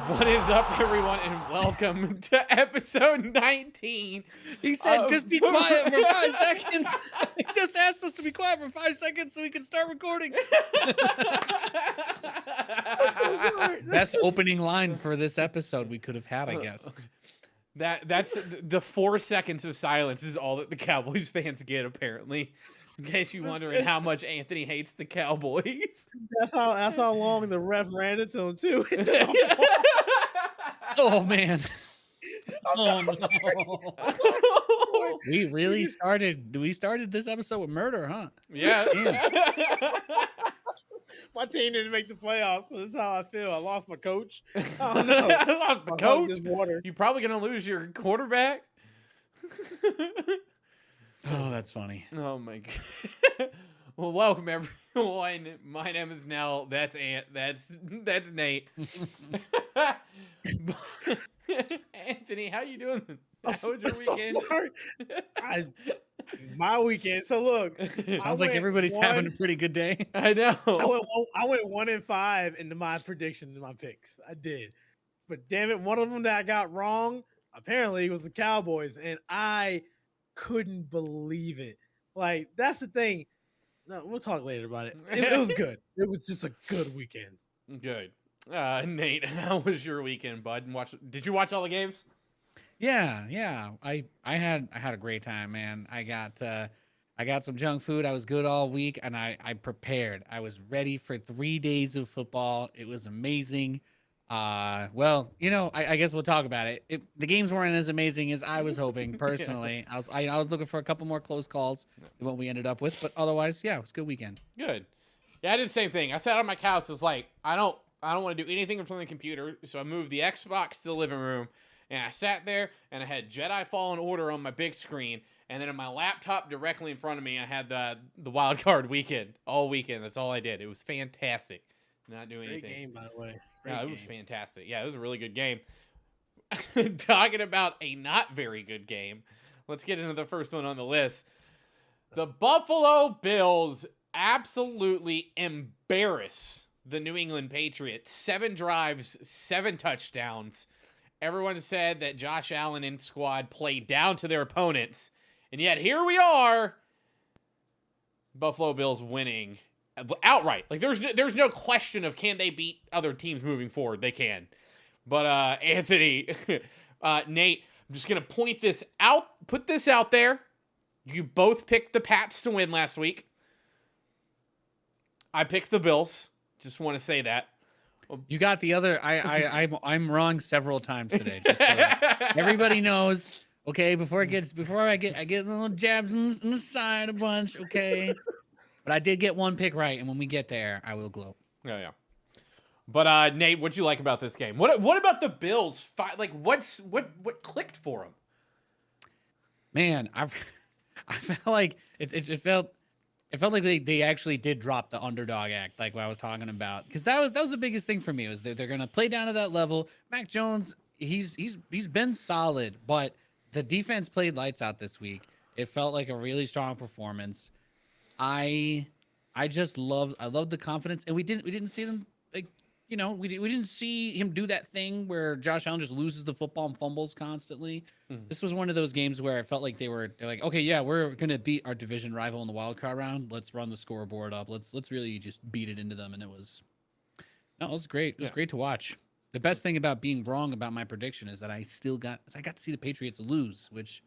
What is up, everyone, and welcome to episode 19. He said, just be quiet for 5 seconds. He just asked us to be quiet for 5 seconds so we can start recording. Best opening line for this episode we could have had, I guess. That's the 4 seconds of silence is all that the Cowboys fans get, apparently. In case you're wondering how much Anthony hates the Cowboys. That's how long the ref ran it to him too. Oh man. Oh no. We started this episode with murder, huh? Yeah. My team didn't make the playoffs, so that's how I feel. I lost my coach. I don't know. I lost my coach. Water. You're probably gonna lose your quarterback. Oh, that's funny. Oh my god. Well, welcome everyone. My name is Nell. That's Ant. That's Nate. Anthony, how you doing? How was your weekend? So sorry. My weekend. So look, sounds like everybody's having a pretty good day. I know. I went 1-5 into my predictions and my picks. I did, but damn it, one of them that I got wrong apparently was the Cowboys, and I couldn't believe it. Like, that's the thing. No, we'll talk later about it. It was good. It was just a good weekend. Good. Nate, how was your weekend, bud? Did you watch all the games? Yeah. I had a great time, man. I got some junk food. I was good all week, and I prepared. I was ready for 3 days of football. It was amazing. Well, I guess we'll talk about it. The games weren't as amazing as I was hoping personally. I was looking for a couple more close calls than what we ended up with, but otherwise, yeah, it was a good weekend. Good. Yeah, I did the same thing. I sat on my couch. I was like, I don't want to do anything from the computer, so I moved the Xbox to the living room, and I sat there, and I had Jedi Fallen Order on my big screen, and then on my laptop directly in front of me, I had the Wild Card weekend all weekend. That's all I did. It was fantastic. Not doing anything. Great game, by the way. No, it was fantastic. Yeah, it was a really good game. Talking about a not very good game, let's get into the first one on the list. The Buffalo Bills absolutely embarrass the New England Patriots. 7 drives, 7 touchdowns. Everyone said that Josh Allen and squad played down to their opponents. And yet here we are, Buffalo Bills winning outright. Like, there's no question of can they beat other teams moving forward. They can. But Anthony, Nate, I'm just gonna put this out there. You both picked the Pats to win last week. I picked the Bills. Just want to say that. You got the other. I'm wrong several times today. Just everybody knows. Okay, before I get little jabs in the side a bunch. Okay. But I did get one pick right, and when we get there, I will gloat. Oh, yeah. But Nate, what'd you like about this game? What about the Bills? Like, what clicked for them? Man, I felt like it felt like they actually did drop the underdog act, like what I was talking about, because that was the biggest thing for me was they're gonna play down to that level. Mac Jones, he's been solid, but the defense played lights out this week. It felt like a really strong performance. I love the confidence, and we didn't see them, like, we didn't see him do that thing where Josh Allen just loses the football and fumbles constantly. Mm-hmm. This was one of those games where I felt like they're like, okay, yeah, we're gonna beat our division rival in the wild card round. Let's run the scoreboard up. Let's really just beat it into them, and it was great. It was great to watch. The best thing about being wrong about my prediction is that I got to see the Patriots lose, which.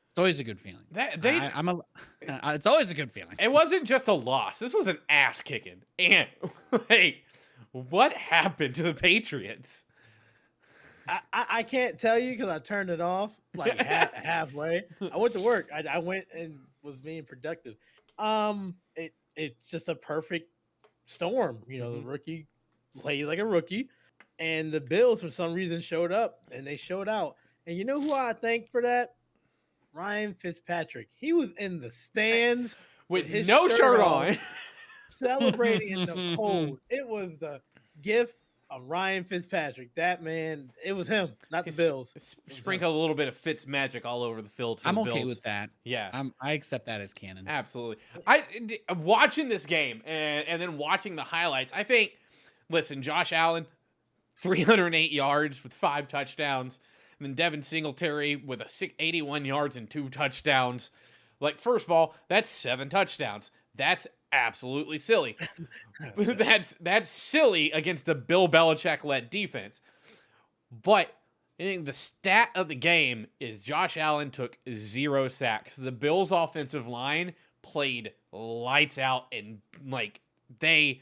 It's always a good feeling. It's always a good feeling. It wasn't just a loss. This was an ass kicking. And like, what happened to the Patriots? I can't tell you because I turned it off like halfway. I went to work. I went and was being productive. It's just a perfect storm. The rookie played like a rookie, and the Bills for some reason showed up and they showed out. And you know who I thank for that? Ryan Fitzpatrick. He was in the stands with no shirt on, celebrating in the cold. It was the gift of Ryan Fitzpatrick. That man, it was him, not the Bills. Sprinkle a little bit of Fitz magic all over the field. I'm okay with that. Yeah, I accept that as canon. Absolutely. Watching this game and then watching the highlights, I think. Listen, Josh Allen, 308 yards with 5 touchdowns. And then Devin Singletary with 81 yards and 2 touchdowns. Like, first of all, that's 7 touchdowns. That's absolutely silly. that's silly against the Bill Belichick-led defense. But I think the stat of the game is Josh Allen took 0 sacks. The Bills' offensive line played lights out, and like they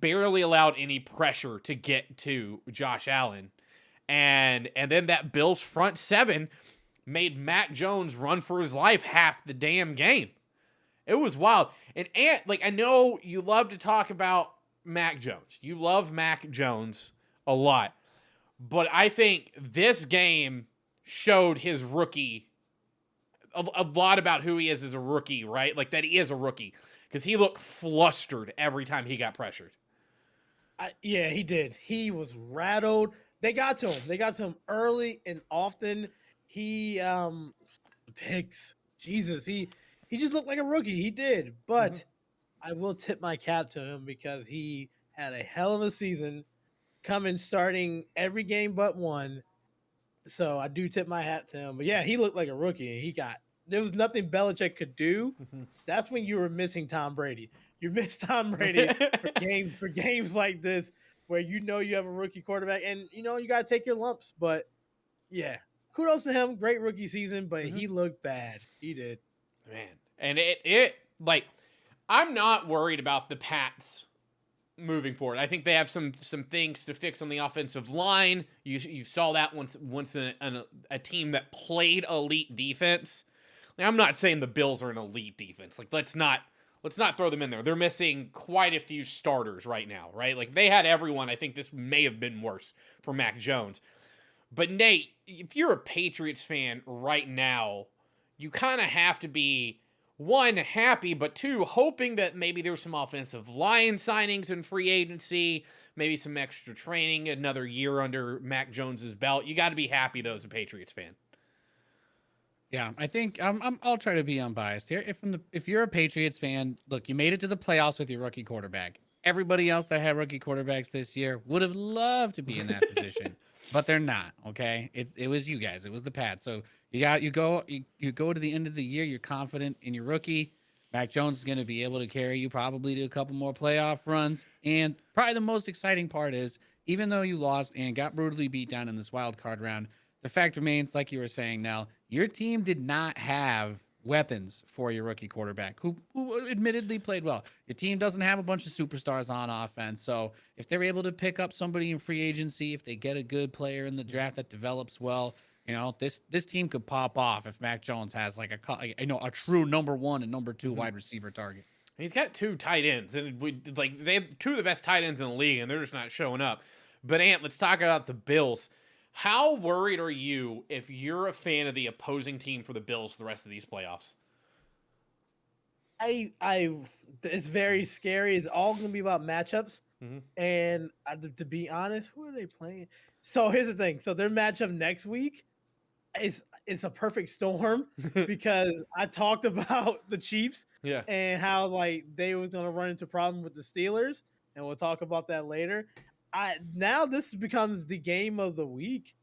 barely allowed any pressure to get to Josh Allen. And then that Bills front 7 made Mac Jones run for his life half the damn game. It was wild. And like, I know you love to talk about Mac Jones. You love Mac Jones a lot. But I think this game showed his rookie a lot about who he is as a rookie, right? Like, that he is a rookie. Because he looked flustered every time he got pressured. Yeah, he did. He was rattled. They got to him. They got to him early and often. He picks. Jesus, he just looked like a rookie. He did. But I will tip my cap to him because he had a hell of a season, coming starting every game but one. So I do tip my hat to him. But yeah, he looked like a rookie. There was nothing Belichick could do. That's when you were missing Tom Brady. You missed Tom Brady for games like this where you know you have a rookie quarterback and you know you got to take your lumps. But yeah, kudos to him. Great rookie season, but he looked bad. He did. Man. And it like, I'm not worried about the Pats moving forward. I think they have some things to fix on the offensive line. You saw that once a team that played elite defense. Like, I'm not saying the Bills are an elite defense. Like, let's not throw them in there. They're missing quite a few starters right now, right? Like, they had everyone. I think this may have been worse for Mac Jones. But Nate, if you're a Patriots fan right now, you kind of have to be, 1, happy, but 2, hoping that maybe there's some offensive line signings in free agency, maybe some extra training, another year under Mac Jones's belt. You got to be happy, though, as a Patriots fan. Yeah, I think I'll try to be unbiased here. If you're a Patriots fan, look, you made it to the playoffs with your rookie quarterback. Everybody else that had rookie quarterbacks this year would have loved to be in that position, but they're not. Okay, it was you guys. It was the Pats. So you go to the end of the year. You're confident in your rookie. Mac Jones is going to be able to carry you probably to a couple more playoff runs. And probably the most exciting part is, even though you lost and got brutally beat down in this wild card round, the fact remains, like you were saying, Nell, your team did not have weapons for your rookie quarterback, who admittedly played well. Your team doesn't have a bunch of superstars on offense. So if they're able to pick up somebody in free agency, if they get a good player in the draft that develops well, you know, this team could pop off if Mac Jones has like a true number 1 and number 2 wide receiver target. He's got 2 tight ends, and they have 2 of the best tight ends in the league, and they're just not showing up. But Ant, let's talk about the Bills. How worried are you if you're a fan of the opposing team for the Bills for the rest of these playoffs? It's very scary. It's all going to be about matchups. And to be honest, who are they playing? So here's the thing. So their matchup next week it's a perfect storm because I talked about the Chiefs and how like they was going to run into problem with the Steelers, and we'll talk about that later. Now this becomes the game of the week,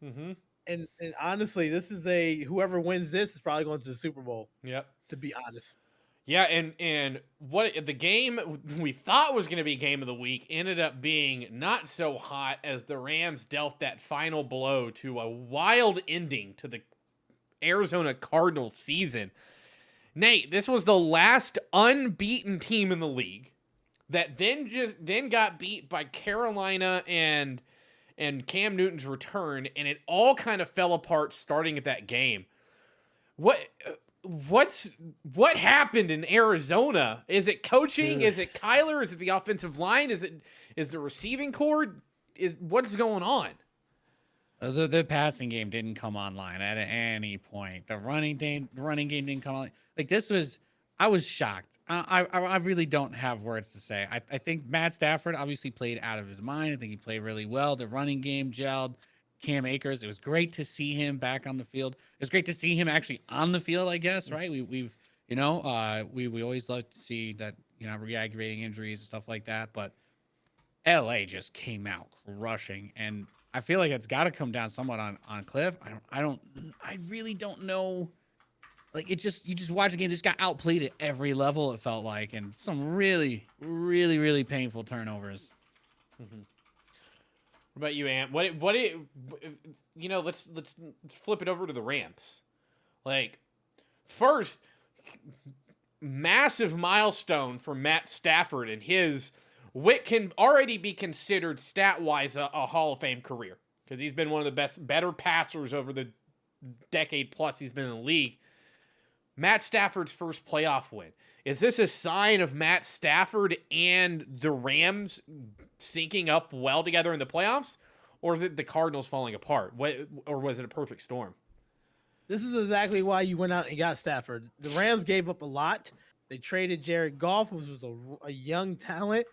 and honestly, this is whoever wins this is probably going to the Super Bowl. Yep. To be honest. Yeah, and what the game we thought was going to be game of the week ended up being not so hot as the Rams dealt that final blow to a wild ending to the Arizona Cardinals season. Nate, this was the last unbeaten team in the league that then got beat by Carolina and Cam Newton's return, and it all kind of fell apart starting at that game. What happened in Arizona? Is it coaching? Is it Kyler? Is it the offensive line? Is the receiving core? What's going on? The passing game didn't come online at any point. The running game didn't come on. Like, I was shocked. I really don't have words to say. I think Matt Stafford obviously played out of his mind. I think he played really well. The running game gelled. Cam Akers, it was great to see him back on the field. It was great to see him actually on the field, I guess, right? We always love to see that, re-aggravating injuries and stuff like that. But LA just came out rushing, and I feel like it's got to come down somewhat on Cliff. I really don't know. Like you just watch the game, just got outplayed at every level. It felt like, and some really, really, really painful turnovers. Mm-hmm. What about you, Ant? Let's flip it over to the Rams. Like, first, massive milestone for Matt Stafford and his what can already be considered stat-wise a Hall of Fame career, because he's been one of the better passers over the decade plus he's been in the league. Matt Stafford's first playoff win. Is this a sign of Matt Stafford and the Rams syncing up well together in the playoffs? Or is it the Cardinals falling apart? Or was it a perfect storm? This is exactly why you went out and got Stafford. The Rams gave up a lot. They traded Jared Goff, which was a young talent.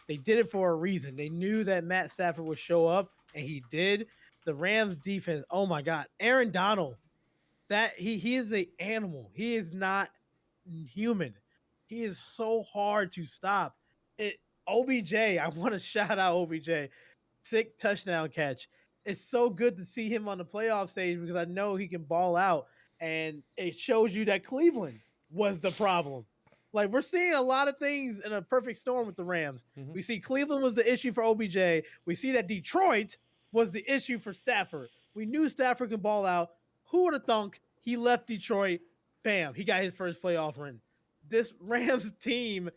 They did it for a reason. They knew that Matt Stafford would show up, and he did. The Rams defense, oh my God. Aaron Donald, that he is an animal. He is not human. He is so hard to stop. OBJ, I want to shout out OBJ. Sick touchdown catch. It's so good to see him on the playoff stage because I know he can ball out, and it shows you that Cleveland was the problem. Like, we're seeing a lot of things in a perfect storm with the Rams. Mm-hmm. We see Cleveland was the issue for OBJ. We see that Detroit was the issue for Stafford. We knew Stafford can ball out. Who would have thunk he left Detroit? Bam, he got his first playoff win. This Rams team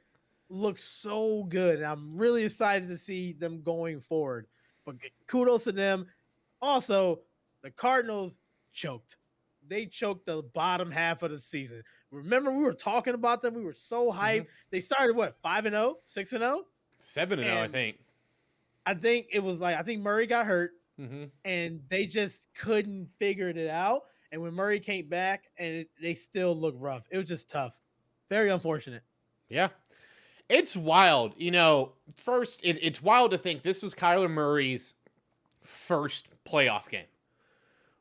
looks so good, and I'm really excited to see them going forward. But kudos to them. Also, the Cardinals choked. They choked the bottom half of the season. Remember, we were talking about them. We were so hyped. Mm-hmm. They started, 5-0, 6-0? 7-0, I think. I think it was I think Murray got hurt, and they just couldn't figure it out. And when Murray came back, they still look rough. It was just tough. Very unfortunate. Yeah. It's wild. First, it's wild to think this was Kyler Murray's first playoff game,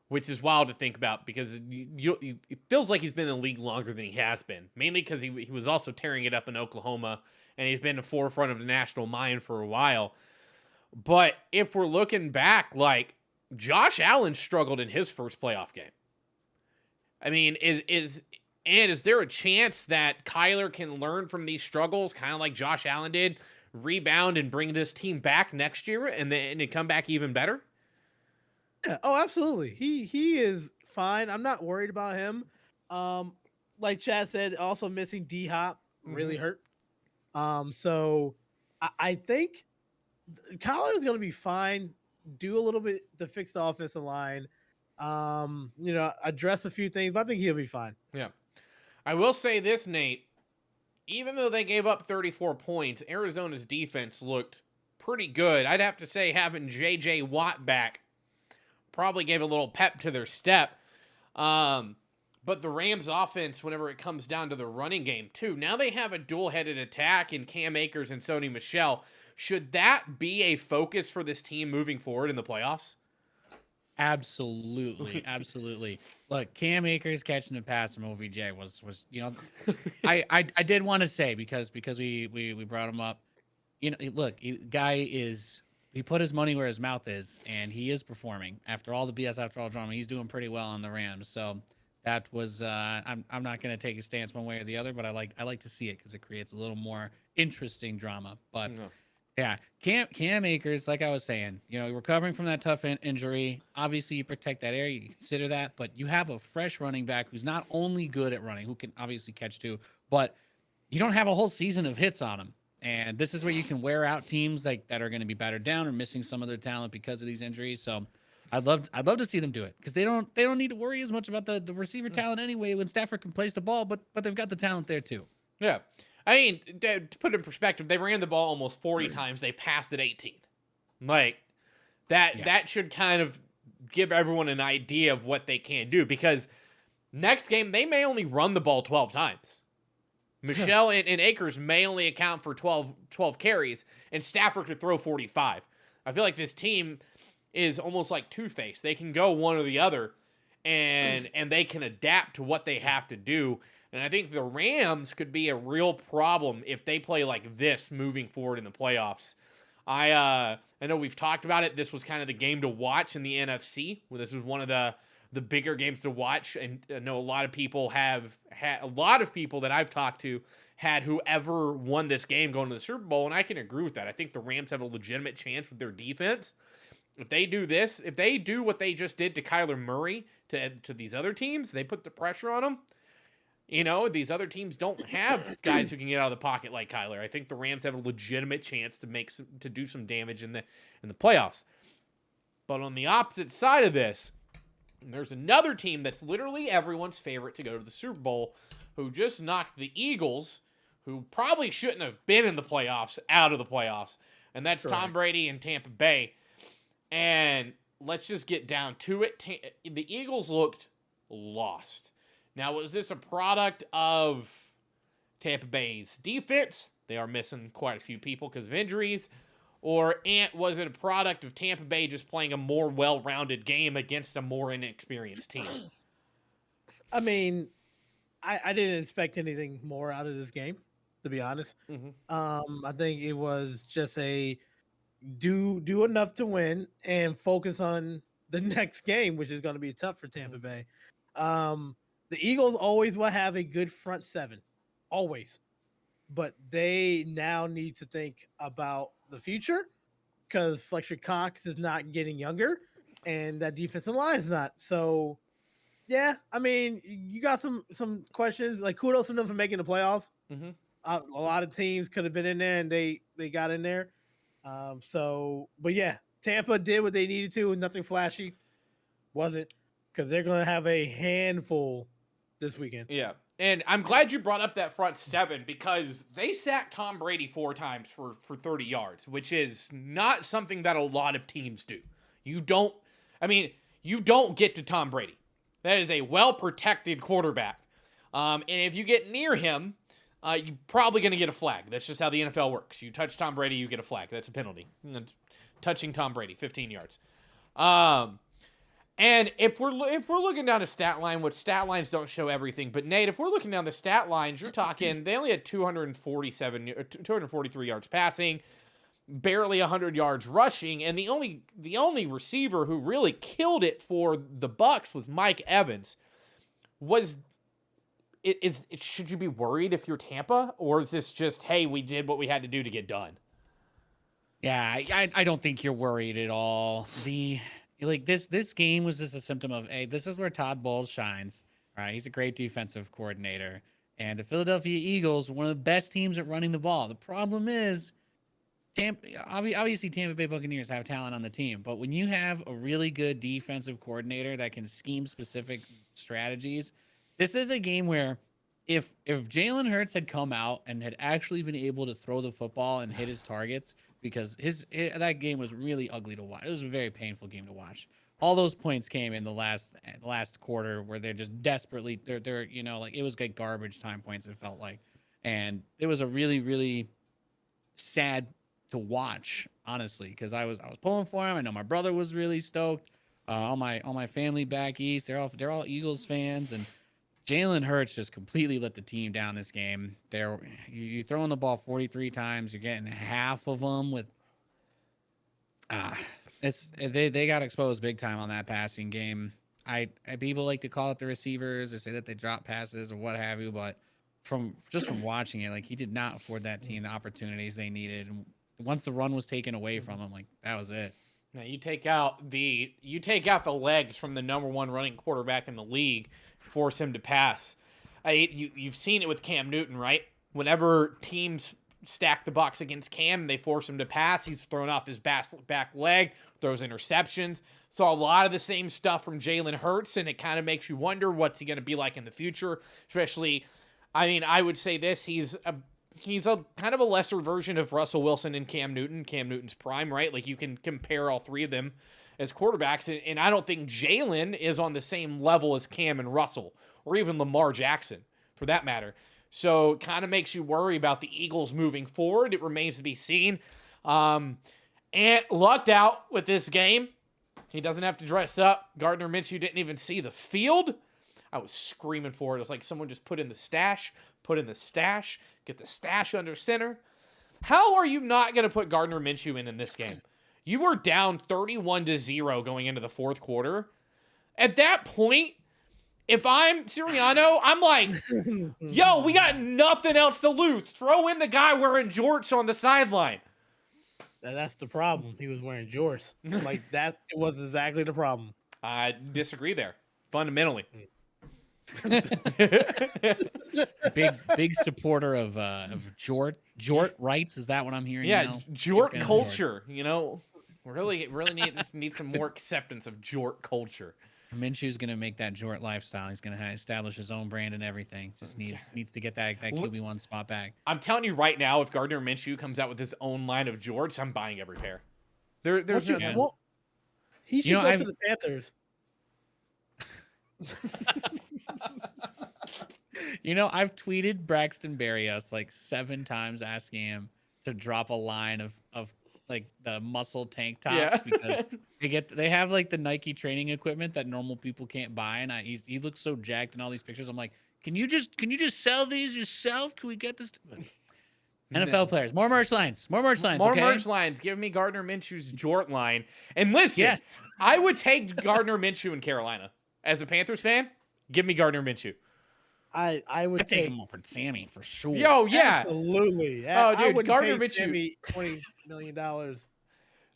which is wild to think about because it feels like he's been in the league longer than he has been, mainly because he was also tearing it up in Oklahoma, and he's been in the forefront of the national mind for a while. But if we're looking back, Josh Allen struggled in his first playoff game. I mean, is there a chance that Kyler can learn from these struggles, kind of like Josh Allen did, rebound and bring this team back next year and come back even better? Yeah, oh, absolutely. He is fine. I'm not worried about him. Like Chad said, also missing D-Hop really hurt. So I think Kyler is going to be fine. Do a little bit to fix the offensive line. Address a few things, but I think he'll be fine. Yeah. I will say this, Nate. Even though they gave up 34 points, Arizona's defense looked pretty good. I'd have to say having J.J. Watt back probably gave a little pep to their step. But the Rams offense, whenever it comes down to the running game, too, now they have a dual-headed attack in Cam Akers and Sony Michel. Should that be a focus for this team moving forward in the playoffs? Absolutely, absolutely. Look, Cam Akers catching a pass from OBJ was I did want to say because we brought him up. Look, he put his money where his mouth is, and he is performing after all the BS, after all the drama. He's doing pretty well on the Rams. So that was I'm not going to take a stance one way or the other, but I like to see it because it creates a little more interesting drama. But. No. Yeah, Cam Akers, like I was saying, recovering from that tough injury. Obviously, you protect that area, you consider that, but you have a fresh running back who's not only good at running, who can obviously catch too, but you don't have a whole season of hits on him. And this is where you can wear out teams that are going to be battered down or missing some of their talent because of these injuries. So I'd love to see them do it because they don't need to worry as much about the receiver talent anyway when Stafford can place the ball, but they've got the talent there too. Yeah. I mean, to put it in perspective, they ran the ball almost 40 times. They passed it 18. That should kind of give everyone an idea of what they can do because next game, they may only run the ball 12 times. Michelle and Akers may only account for 12 carries, and Stafford could throw 45. I feel like this team is almost like Two-Face. They can go one or the other, and they can adapt to what they have to do. And I think the Rams could be a real problem if they play like this moving forward in the playoffs. I know we've talked about it. This was kind of the game to watch in the NFC. This was one of the bigger games to watch, and I know a lot of people have had a lot of people that I've talked to had whoever won this game going to the Super Bowl, and I can agree with that. I think the Rams have a legitimate chance with their defense. If they do this, if they do what they just did to Kyler Murray to these other teams, they put the pressure on them. You know, these other teams don't have guys who can get out of the pocket like Kyler. I think the Rams have a legitimate chance to do some damage in the playoffs. But on the opposite side of this, there's another team that's literally everyone's favorite to go to the Super Bowl, who just knocked the Eagles, who probably shouldn't have been in the playoffs, out of the playoffs. And that's Correct. Tom Brady and Tampa Bay. And let's just get down to it. The Eagles looked lost. Now, was this a product of Tampa Bay's defense? They are missing quite a few people because of injuries. Or was it a product of Tampa Bay just playing a more well-rounded game against a more inexperienced team? I mean, I didn't expect anything more out of this game, to be honest. I think it was just a do enough to win and focus on the next game, which is going to be tough for Tampa Bay. The Eagles always will have a good front seven, always. But they now need to think about the future because Fletcher Cox is not getting younger and that defensive line is not. So, yeah, I mean, you got some questions. Like, kudos to them for making the playoffs. A lot of teams could have been in there and they got in there. But yeah, Tampa did what they needed to and nothing flashy. Wasn't, because they're going to have a handful this weekend. Yeah. And I'm glad you brought up that front seven because they sacked Tom Brady 4 times for 30 yards, which is not something that a lot of teams do. You don't get to Tom Brady. That is a well-protected quarterback. And if you get near him, you're probably going to get a flag. That's just how the NFL works. You touch Tom Brady, you get a flag. That's a penalty. Touching Tom Brady, 15 yards. And if we're looking down a stat line, which stat lines don't show everything, but Nate, if we're looking down the stat lines, you're talking they only had 243 yards passing, barely 100 yards rushing, and the only receiver who really killed it for the Bucs was Mike Evans. Should you be worried if you're Tampa, or is this just, hey, we did what we had to do to get done? Yeah, I don't think you're worried at all. This game was just a symptom of, hey, this is where Todd Bowles shines. Right, he's a great defensive coordinator, and the Philadelphia Eagles, one of the best teams at running the ball. The problem is, obviously Tampa Bay Buccaneers have talent on the team, but when you have a really good defensive coordinator that can scheme specific strategies, this is a game where if Jalen Hurts had come out and had actually been able to throw the football and hit his targets, because that game was really ugly to watch. It was a very painful game to watch. All those points came in the last quarter where they're just desperately they're it was like garbage time points, it felt like. And it was a really, really sad to watch, honestly, because I was pulling for him. I know my brother was really stoked. All my family back east, they're all Eagles fans, and Jalen Hurts just completely let the team down this game. You're throwing the ball 43 times. You're getting half of them with. They got exposed big time on that passing game. People like to call it the receivers or say that they drop passes or what have you, but from watching it, like, he did not afford that team the opportunities they needed. And once the run was taken away from him, like, that was it. Now you take out the legs from the number 1 running quarterback in the league, force him to pass. You've seen it with Cam Newton, right? Whenever teams stack the box against Cam, they force him to pass. He's thrown off his back leg, throws interceptions. Saw a lot of the same stuff from Jalen Hurts, and it kind of makes you wonder what's he going to be like in the future. Especially, I would say this: he's a kind of a lesser version of Russell Wilson and Cam Newton. Cam Newton's prime, right? Like, you can compare all 3 of them as quarterbacks, and I don't think Jalen is on the same level as Cam and Russell, or even Lamar Jackson, for that matter. So, kind of makes you worry about the Eagles moving forward. It remains to be seen. And lucked out with this game. He doesn't have to dress up. Gardner Minshew didn't even see the field. I was screaming for it. It's like someone just put in the stash, get the stash under center. How are you not going to put Gardner Minshew in this game? You were down 31-0 going into the fourth quarter. At that point, if I'm Sirianno, I'm like, yo, we got nothing else to lose. Throw in the guy wearing jorts on the sideline. That's the problem. He was wearing jorts. Like that was exactly the problem. I disagree there, fundamentally. Big supporter of jort rights. Is that what I'm hearing? Yeah, now? jort Big fan of culture. You know, really need some more acceptance of jort culture. Minshew's gonna make that jort lifestyle. He's gonna establish his own brand and everything. Just needs to get that QB1 spot back. I'm telling you right now, if Gardner Minshew comes out with his own line of jorts, I'm buying every pair. There's no. He should go to the Panthers. I've tweeted Braxton Berrios like 7 times asking him to drop a line of like the muscle tank tops because they have like the Nike training equipment that normal people can't buy, and he looks so jacked in all these pictures. I'm like, can you just sell these yourself? Can we get this? NFL players, more merch lines, merch lines. Give me Gardner Minshew's jort line. And listen, I would take Gardner Minshew in Carolina as a Panthers fan. Give me Gardner Minshew. I would take him over Sammy for sure. Yo, yeah, absolutely. Oh, dude, Gardner Minshew, Sammy $20 million.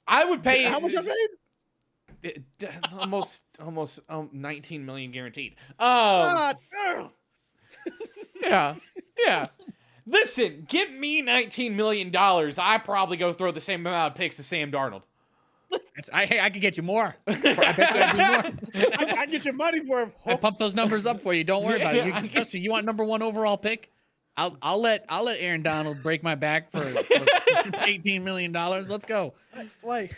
I would pay. How much I paid? Almost 19 million guaranteed. Girl. Yeah. Listen, give me $19 million. I probably go throw the same amount of picks as Sam Darnold. I could get you more. I bet you I'd do more. I get your money's worth. I pump those numbers up for you. Don't worry about it. You want number 1 overall pick? I'll let Aaron Donald break my back for $18 million. Let's go. Like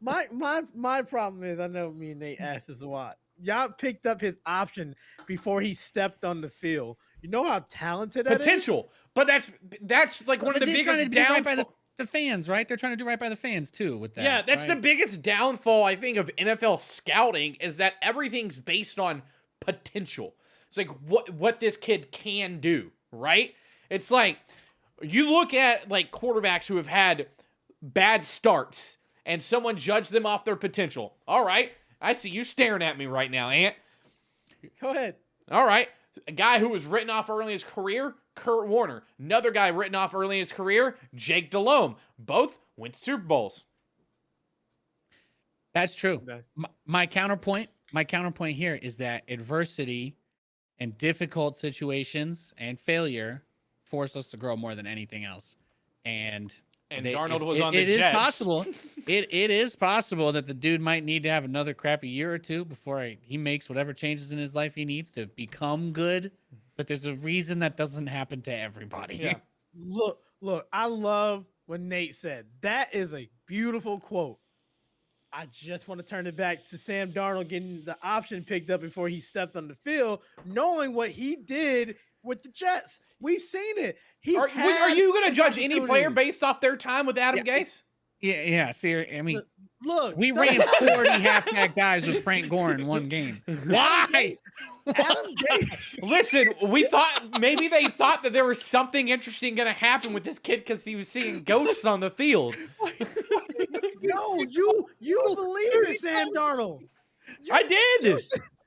my problem is, I know me and Nate asked this a lot. Y'all picked up his option before he stepped on the field. You know how talented that potential, is? But that's like one of the biggest downfalls. The fans, right? They're trying to do right by the fans too with that. Yeah, that's the biggest downfall, I think, of NFL scouting is that everything's based on potential. It's like what this kid can do, right? It's like you look at like quarterbacks who have had bad starts and someone judged them off their potential. All right, I see you staring at me right now, Ant. Go ahead. All right. A guy who was written off early in his career, Kurt Warner. Another guy written off early in his career, Jake Delhomme. Both went to Super Bowls. That's true. Okay. My counterpoint here is that adversity and difficult situations and failure force us to grow more than anything else. And Darnold was on the Jets. It is possible. it is possible that the dude might need to have another crappy year or two before he makes whatever changes in his life he needs to become good. But there's a reason that doesn't happen to everybody. Yeah. Look, I love what Nate said. That is a beautiful quote. I just want to turn it back to Sam Darnold getting the option picked up before he stepped on the field, knowing what he did with the Jets. We've seen it. Are you going to judge any player based off their time with Adam Gase? Yeah. See, I mean, look, we ran 40 halfback guys with Frank Gore in one game. Why? Adam Gase. Listen, we thought maybe they thought that there was something interesting going to happen with this kid because he was seeing ghosts on the field. No, you believe in Sam Darnold. I did.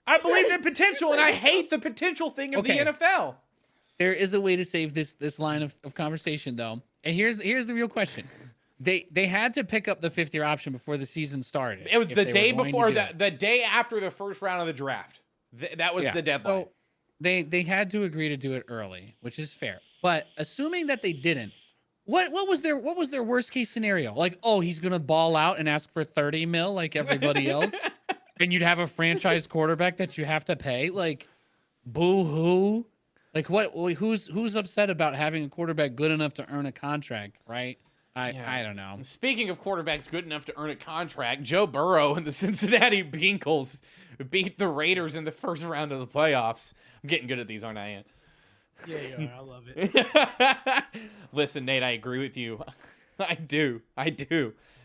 I believed in potential, and I hate the potential thing of the NFL. There is a way to save this line of conversation, though. And here's the real question. They had to pick up the 5th-year option before the season started. It was the day before, the day after the first round of the draft. That was the deadline. So they had to agree to do it early, which is fair. But assuming that they didn't, what was their worst case scenario? Like, oh, he's gonna ball out and ask for 30 mil like everybody else, and you'd have a franchise quarterback that you have to pay. Like, boo hoo. Like, what? Who's upset about having a quarterback good enough to earn a contract, right? I don't know. Speaking of quarterbacks good enough to earn a contract, Joe Burrow and the Cincinnati Bengals beat the Raiders in the first round of the playoffs. I'm getting good at these, aren't I, Ant? Yeah, you are. I love it. Listen, Nate, I agree with you. I do. I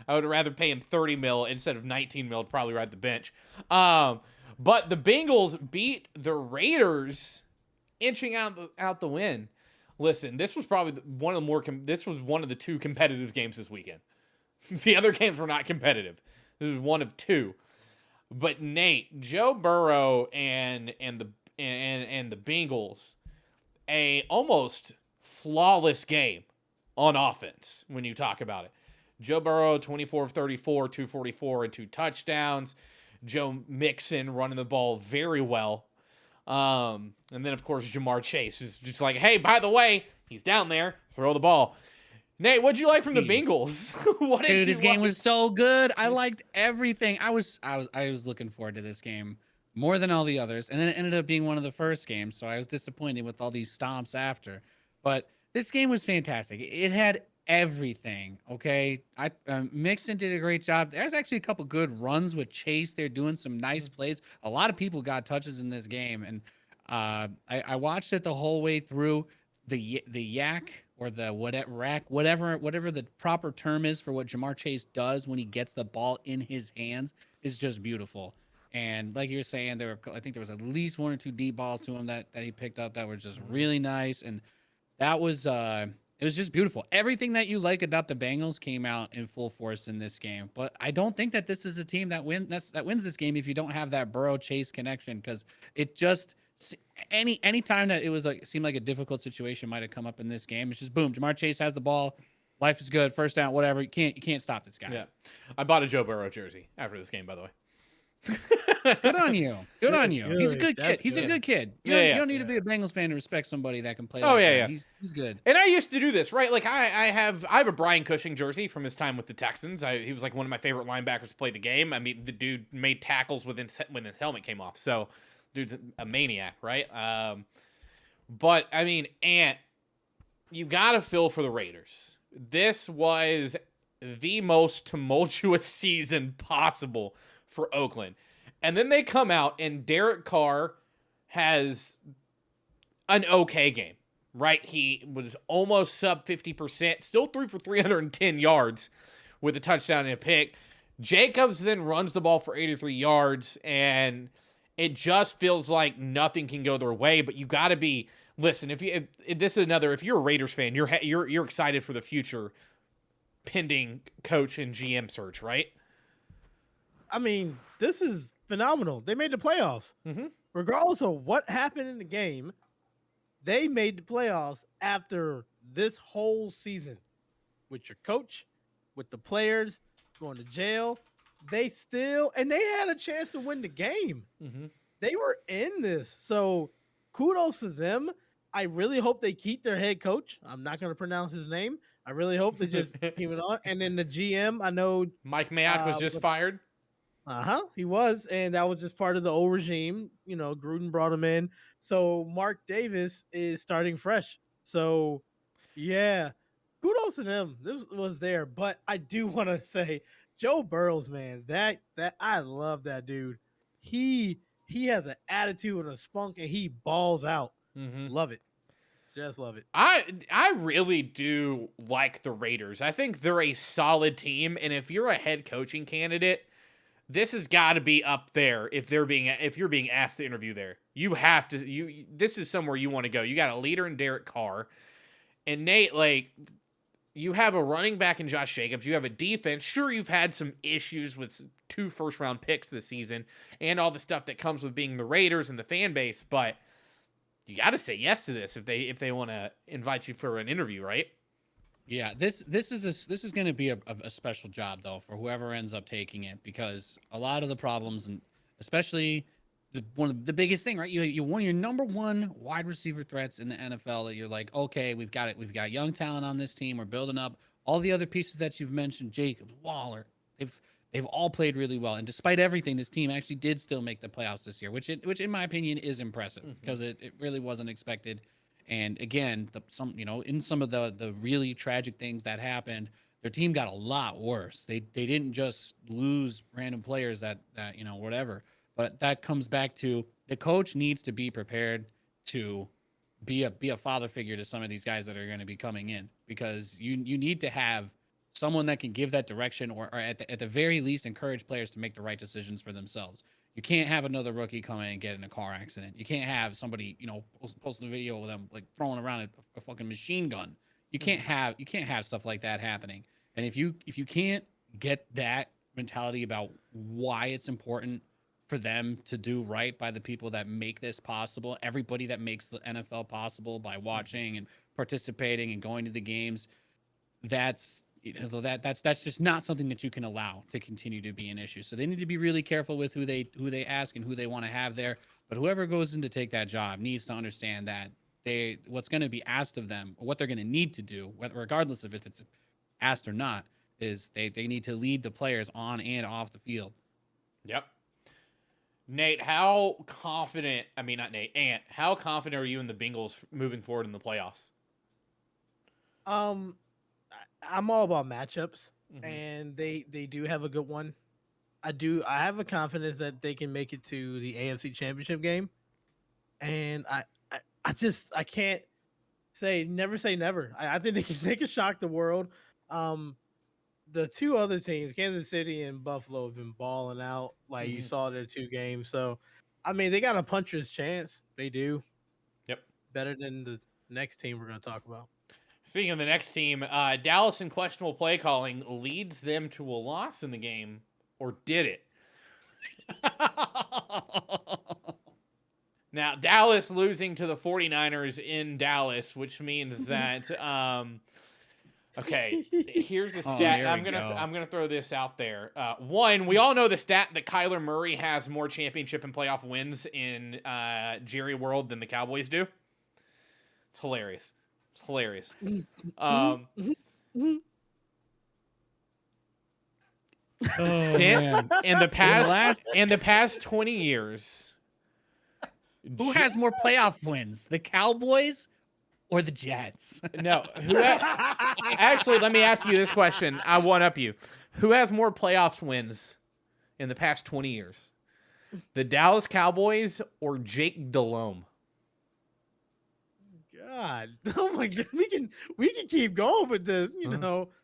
would rather pay him 30 mil instead of 19 mil to probably ride the bench. But the Bengals beat the Raiders, inching out the win. Listen, this was probably one of the this was one of the 2 competitive games this weekend. The other games were not competitive. This was one of 2. But Nate, Joe Burrow and the Bengals, a almost flawless game on offense when you talk about it. Joe Burrow, 24 of 34, 244, and 2 touchdowns. Joe Mixon running the ball very well. And then, of course, Jamar Chase is just like, hey, by the way, he's down there. Throw the ball. Nate, what'd you like from the Bengals? What did Dude, you this game like? was so good. I liked everything. I was looking forward to this game more than all the others, and then it ended up being one of the first games, so I was disappointed with all these stomps after. But this game was fantastic. It had everything. Okay, Mixon did a great job. There's actually a couple good runs with Chase. They're doing some nice plays. A lot of people got touches in this game, and I watched it the whole way through. The yak or the whatever the proper term is for what Jamar Chase does when he gets the ball in his hands is just beautiful. And like you're saying, I think there was at least 1 or 2 deep balls to him that he picked up that were just really nice. And that was it was just beautiful. Everything that you like about the Bengals came out in full force in this game. But I don't think that this is a team that wins this game if you don't have that Burrow Chase connection, because it just any time that it was like seemed like a difficult situation might have come up in this game. It's just boom, Jamar Chase has the ball, life is good, first down, whatever. You can't stop this guy. Yeah, I bought a Joe Burrow jersey after this game, by the way. Good on you. Good on you. He's a good kid. That's He's a good. good kid. You don't need to be a Bengals fan to respect somebody that can play. Oh, like yeah, that. yeah. He's good. And I used to do this, right? Like I have a Brian Cushing jersey from his time with the Texans. He was like one of my favorite linebackers to play the game. I mean, the dude made tackles when his helmet came off. So, dude's a maniac, right? But I mean, Ant, you gotta feel for the Raiders. This was the most tumultuous season possible for Oakland. And then they come out and Derek Carr has an okay game, right? He was almost sub 50%, still threw for 310 yards with a touchdown and a pick. Jacobs then runs the ball for 83 yards, and it just feels like nothing can go their way. But you got to be, listen, if you're a Raiders fan, you're excited for the future pending coach and GM search, right? I mean, this is phenomenal. They made the playoffs. Mm-hmm. Regardless of what happened in the game, they made the playoffs after this whole season with your coach, with the players going to jail. They had a chance to win the game. Mm-hmm. They were in this. So kudos to them. I really hope they keep their head coach. I'm not going to pronounce his name. I really hope they just keep it on. And then the GM, I know Mike Mayock was just fired. He was, and that was just part of the old regime. You know, Gruden brought him in, so Mark Davis is starting fresh. So, yeah, kudos to them. This was there, but I do want to say, Joe Burrows, man, that I love that dude. He has an attitude and a spunk, and he balls out. Mm-hmm. Love it, just love it. I really do like the Raiders. I think they're a solid team, and if you're a head coaching candidate, this has got to be up there. If you're being asked to interview there, you have to. This is somewhere you want to go. You got a leader in Derek Carr, and Nate. Like, you have a running back in Josh Jacobs. You have a defense. Sure, you've had some issues with 2 first-round picks this season, and all the stuff that comes with being the Raiders and the fan base. But you got to say yes to this if they want to invite you for an interview, right? Yeah, this is going to be a special job though for whoever ends up taking it, because a lot of the problems, and especially one of the biggest thing, right? You one of your number 1 wide receiver threats in the NFL that you're like, okay, we've got young talent on this team, we're building up all the other pieces that you've mentioned, Jacobs, Waller, they've all played really well, and despite everything, this team actually did still make the playoffs this year, which in my opinion is impressive, because it really wasn't expected. And again, in some of the really tragic things that happened, their team got a lot worse. They didn't just lose random players that whatever. But that comes back to the coach needs to be prepared to be a father figure to some of these guys that are going to be coming in, because you need to have someone that can give that direction, or at the very least encourage players to make the right decisions for themselves. You can't have another rookie come in and get in a car accident. You can't have somebody, posting a video of them like throwing around a fucking machine gun. You can't have stuff like that happening. And if you can't get that mentality about why it's important for them to do right by the people that make this possible, everybody that makes the NFL possible by watching and participating and going to the games, that's just not something that you can allow to continue to be an issue. So they need to be really careful with who they ask and who they want to have there. But whoever goes in to take that job needs to understand that what's going to be asked of them, or what they're going to need to do, regardless of if it's asked or not, is they need to lead the players on and off the field. Yep. Nate, how confident? I mean, not Nate. Ant, how confident are you in the Bengals moving forward in the playoffs? I'm all about matchups, and they do have a good one. I have a confidence that they can make it to the AFC Championship game, and I can't never say never. I think they can shock the world. The two other teams, Kansas City and Buffalo, have been balling out. Like you saw their 2 games. So, I mean, they got a puncher's chance. They do. Yep. Better than the next team we're going to talk about. Speaking of the next team, Dallas in questionable play calling leads them to a loss in the game, or did it? Now, Dallas losing to the 49ers in Dallas, which means that okay, here's the stat. I'm gonna throw this out there. One, we all know the stat that Kyler Murray has more championship and playoff wins in Jerry World than the Cowboys do. It's hilarious. It's hilarious. In the past 20 years, who has more playoff wins, the Cowboys or the Jets? No. Actually, let me ask you this question. I one up you. Who has more playoffs wins in the past 20 years? The Dallas Cowboys or Jake Delhomme? God. Oh my God. We can keep going with this.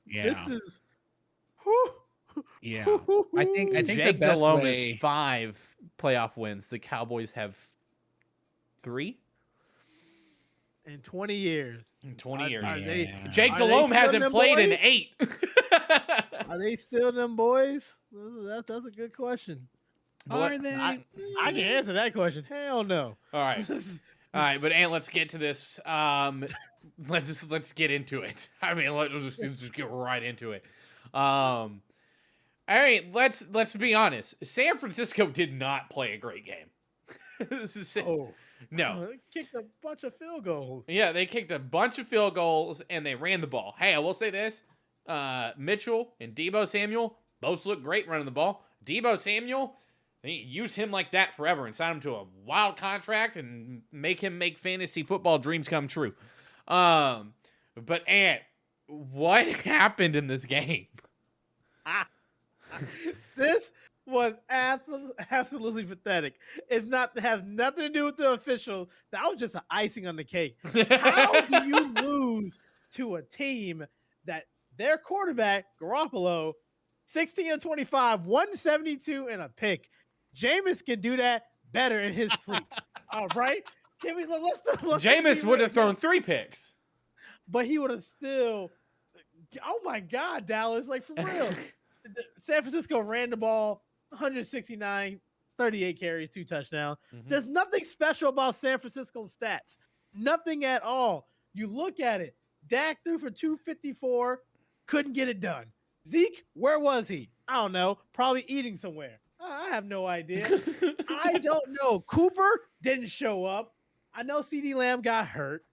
This is. Whew. Yeah. I think Jake the best Delhomme way is 5 playoff wins. The Cowboys have 3 in 20 years. In 20 years. Jake Delhomme hasn't played in 8. Are they still them boys? That's a good question. Are they? I can answer that question. Hell no. All right. All right, but Ant, let's get to this. Let's get into it. I mean, let's just get right into it. All right, let's be honest. San Francisco did not play a great game. No. They kicked a bunch of field goals. Yeah, they kicked a bunch of field goals and they ran the ball. Hey, I will say this. Mitchell and Deebo Samuel both look great running the ball. Deebo Samuel, they use him like that forever and sign him to a wild contract and make him make fantasy football dreams come true. But Ant, what happened in this game? This was absolutely pathetic. It has nothing to do with the officials. That was just an icing on the cake. How do you lose to a team that their quarterback, Garoppolo, 16-25, 172 and a pick? Jameis can do that better in his sleep. All right? Jameis would have thrown 3 picks. But he would have still... Oh, my God, Dallas. Like, for real. San Francisco ran the ball 169, 38 carries, 2 touchdowns. There's nothing special about San Francisco's stats. Nothing at all. You look at it. Dak threw for 254, couldn't get it done. Zeke, where was he? I don't know. Probably eating somewhere. I have no idea. I don't know. Cooper didn't show up. I know CeeDee Lamb got hurt.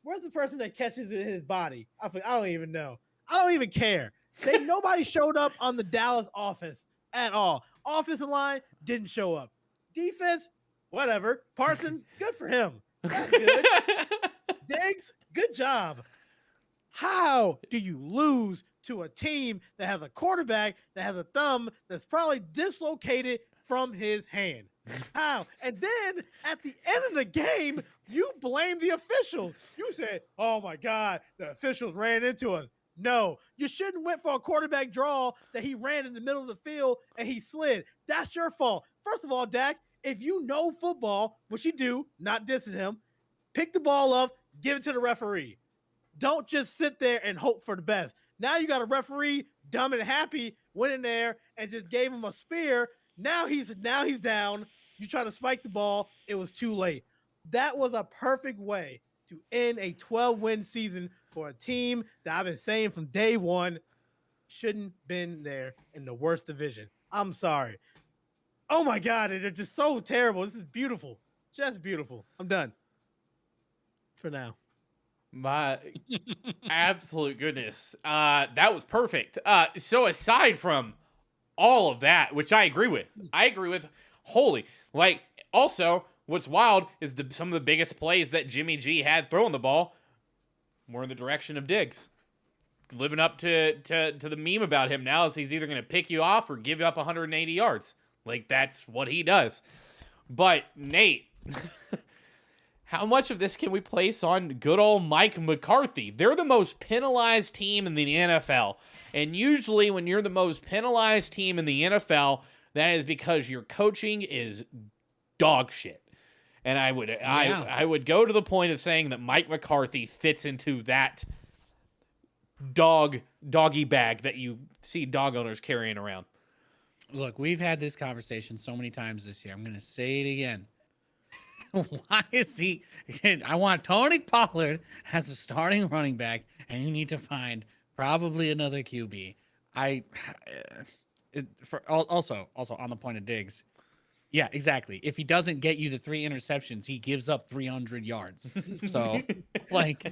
Where's the person that catches it in his body? I don't even know. I don't even care. Nobody showed up on the Dallas offense at all. Offensive line didn't show up. Defense, whatever. Parsons, good for him. That's good. Diggs, good job. How do you lose to a team that has a quarterback that has a thumb that's probably dislocated from his hand? How? And then at the end of the game, you blame the officials. You said, oh my God, the officials ran into us. No, you shouldn't went for a quarterback draw that he ran in the middle of the field and he slid. That's your fault. First of all, Dak, if you know football, which you do, not dissing him, pick the ball up, give it to the referee. Don't just sit there and hope for the best. Now you got a referee, dumb and happy, went in there and just gave him a spear. Now he's down. You try to spike the ball. It was too late. That was a perfect way to end a 12-win season for a team that I've been saying from day one shouldn't been there in the worst division. I'm sorry. Oh my God, they're just so terrible. This is beautiful. Just beautiful. I'm done. For now. My absolute goodness. That was perfect. So aside from all of that, which I agree with wholly. Like, also, what's wild is some of the biggest plays that Jimmy G had throwing the ball were in the direction of Diggs. Living up to the meme about him now is he's either going to pick you off or give you up 180 yards. Like, that's what he does. But, Nate, how much of this can we place on good old Mike McCarthy? They're the most penalized team in the NFL. And usually when you're the most penalized team in the NFL, that is because your coaching is dog shit. And I would go to the point of saying that Mike McCarthy fits into that doggy bag that you see dog owners carrying around. Look, we've had this conversation so many times this year. I'm going to say it again. Why is he? I want Tony Pollard as a starting running back, and you need to find probably another QB. Also on the point of Diggs. Yeah, exactly. If he doesn't get you the 3 interceptions, he gives up 300 yards. So, like,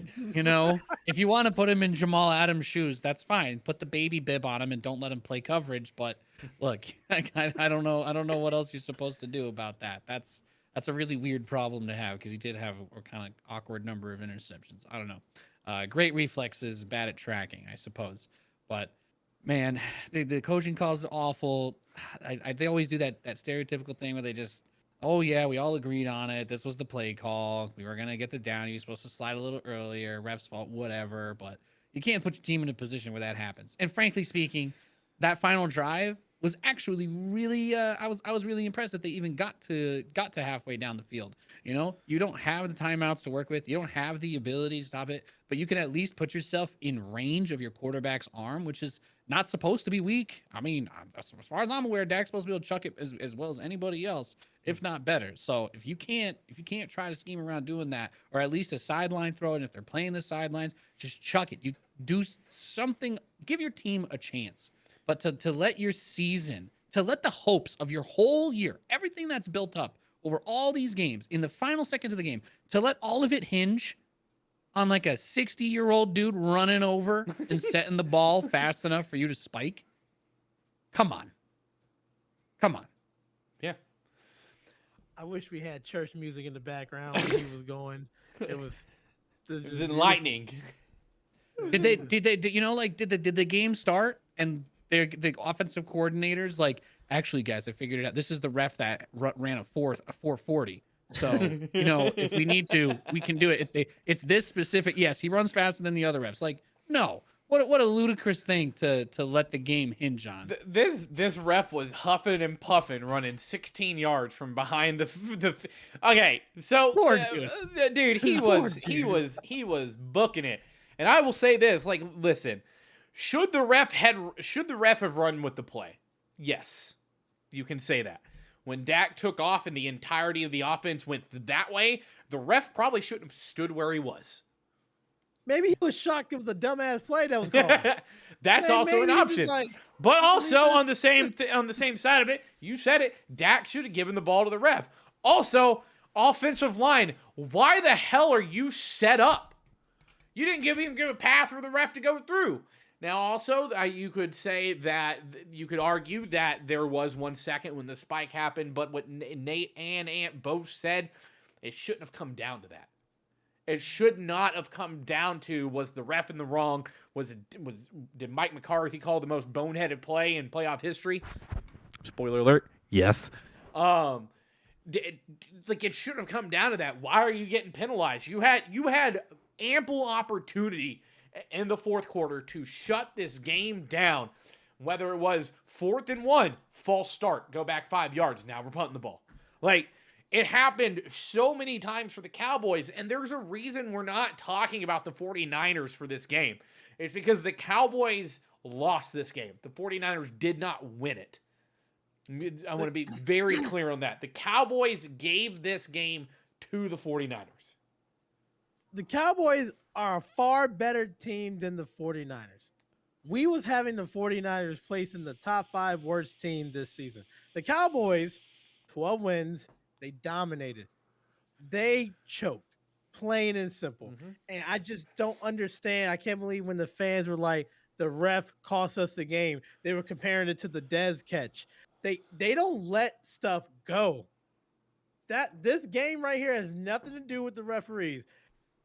if you want to put him in Jamal Adams' shoes, that's fine. Put the baby bib on him and don't let him play coverage. But look, I don't know. I don't know what else you're supposed to do about that. That's a really weird problem to have because he did have a kind of awkward number of interceptions. I don't know. Great reflexes, bad at tracking, I suppose. But man, the coaching calls are awful. They always do that stereotypical thing where they just, oh yeah, we all agreed on it. This was the play call. We were gonna get the down. You were supposed to slide a little earlier. Ref's fault, whatever. But you can't put your team in a position where that happens. And frankly speaking, that final drive was actually really I was really impressed that they even got to halfway down the field. You don't have the timeouts to work with. You don't have the ability to stop it, but you can at least put yourself in range of your quarterback's arm, which is not supposed to be weak. I mean, as far as I'm aware, Dak's supposed to be able to chuck it as well as anybody else, if not better. So if you can't try to scheme around doing that, or at least a sideline throw, and if they're playing the sidelines, just chuck it. You do something, give your team a chance. But to let your season, to let the hopes of your whole year, everything that's built up over all these games, in the final seconds of the game, to let all of it hinge on like a 60-year-old dude running over and setting the ball fast enough for you to spike? Come on. Yeah. I wish we had church music in the background when he was going. It was enlightening. Did the game start and the offensive coordinators actually, guys, I figured it out. This is the ref that ran a 440. So, if we need to, we can do it. It's this specific. Yes, he runs faster than the other refs. No. What a ludicrous thing to let the game hinge on. This ref was huffing and puffing, running 16 yards from behind the. Okay, so dude, he was booking it, and I will say this: listen, should the ref have run with the play? Yes, you can say that. When Dak took off and the entirety of the offense went that way, the ref probably shouldn't have stood where he was. Maybe he was shocked of the dumbass play that was called. That's also an option. But also on the same side of it, you said it, Dak should have given the ball to the ref. Also, offensive line, why the hell are you set up? You didn't even give a path for the ref to go through. Now, also, you could argue that there was 1 second when the spike happened, but what Nate and Ant both said, it shouldn't have come down to that. It should not have come down to, was the ref in the wrong? Did Mike McCarthy call the most boneheaded play in playoff history? Spoiler alert. Yes. It shouldn't have come down to that. Why are you getting penalized? You had ample opportunity in the fourth quarter to shut this game down. Whether it was 4th and 1, false start, go back 5 yards, now we're punting the ball. Like, it happened so many times for the Cowboys, and there's a reason we're not talking about the 49ers for this game. It's because the Cowboys lost this game. The 49ers did not win it. I want to be very clear on that. The Cowboys gave this game to the 49ers. The Cowboys are a far better team than the 49ers. We was having the 49ers placed in the top 5 worst team this season. The Cowboys, 12 wins, they dominated. They choked, plain and simple. Mm-hmm. And I just don't understand. I can't believe when the fans were like, the ref cost us the game. They were comparing it to the Dez catch. They don't let stuff go. This game right here has nothing to do with the referees.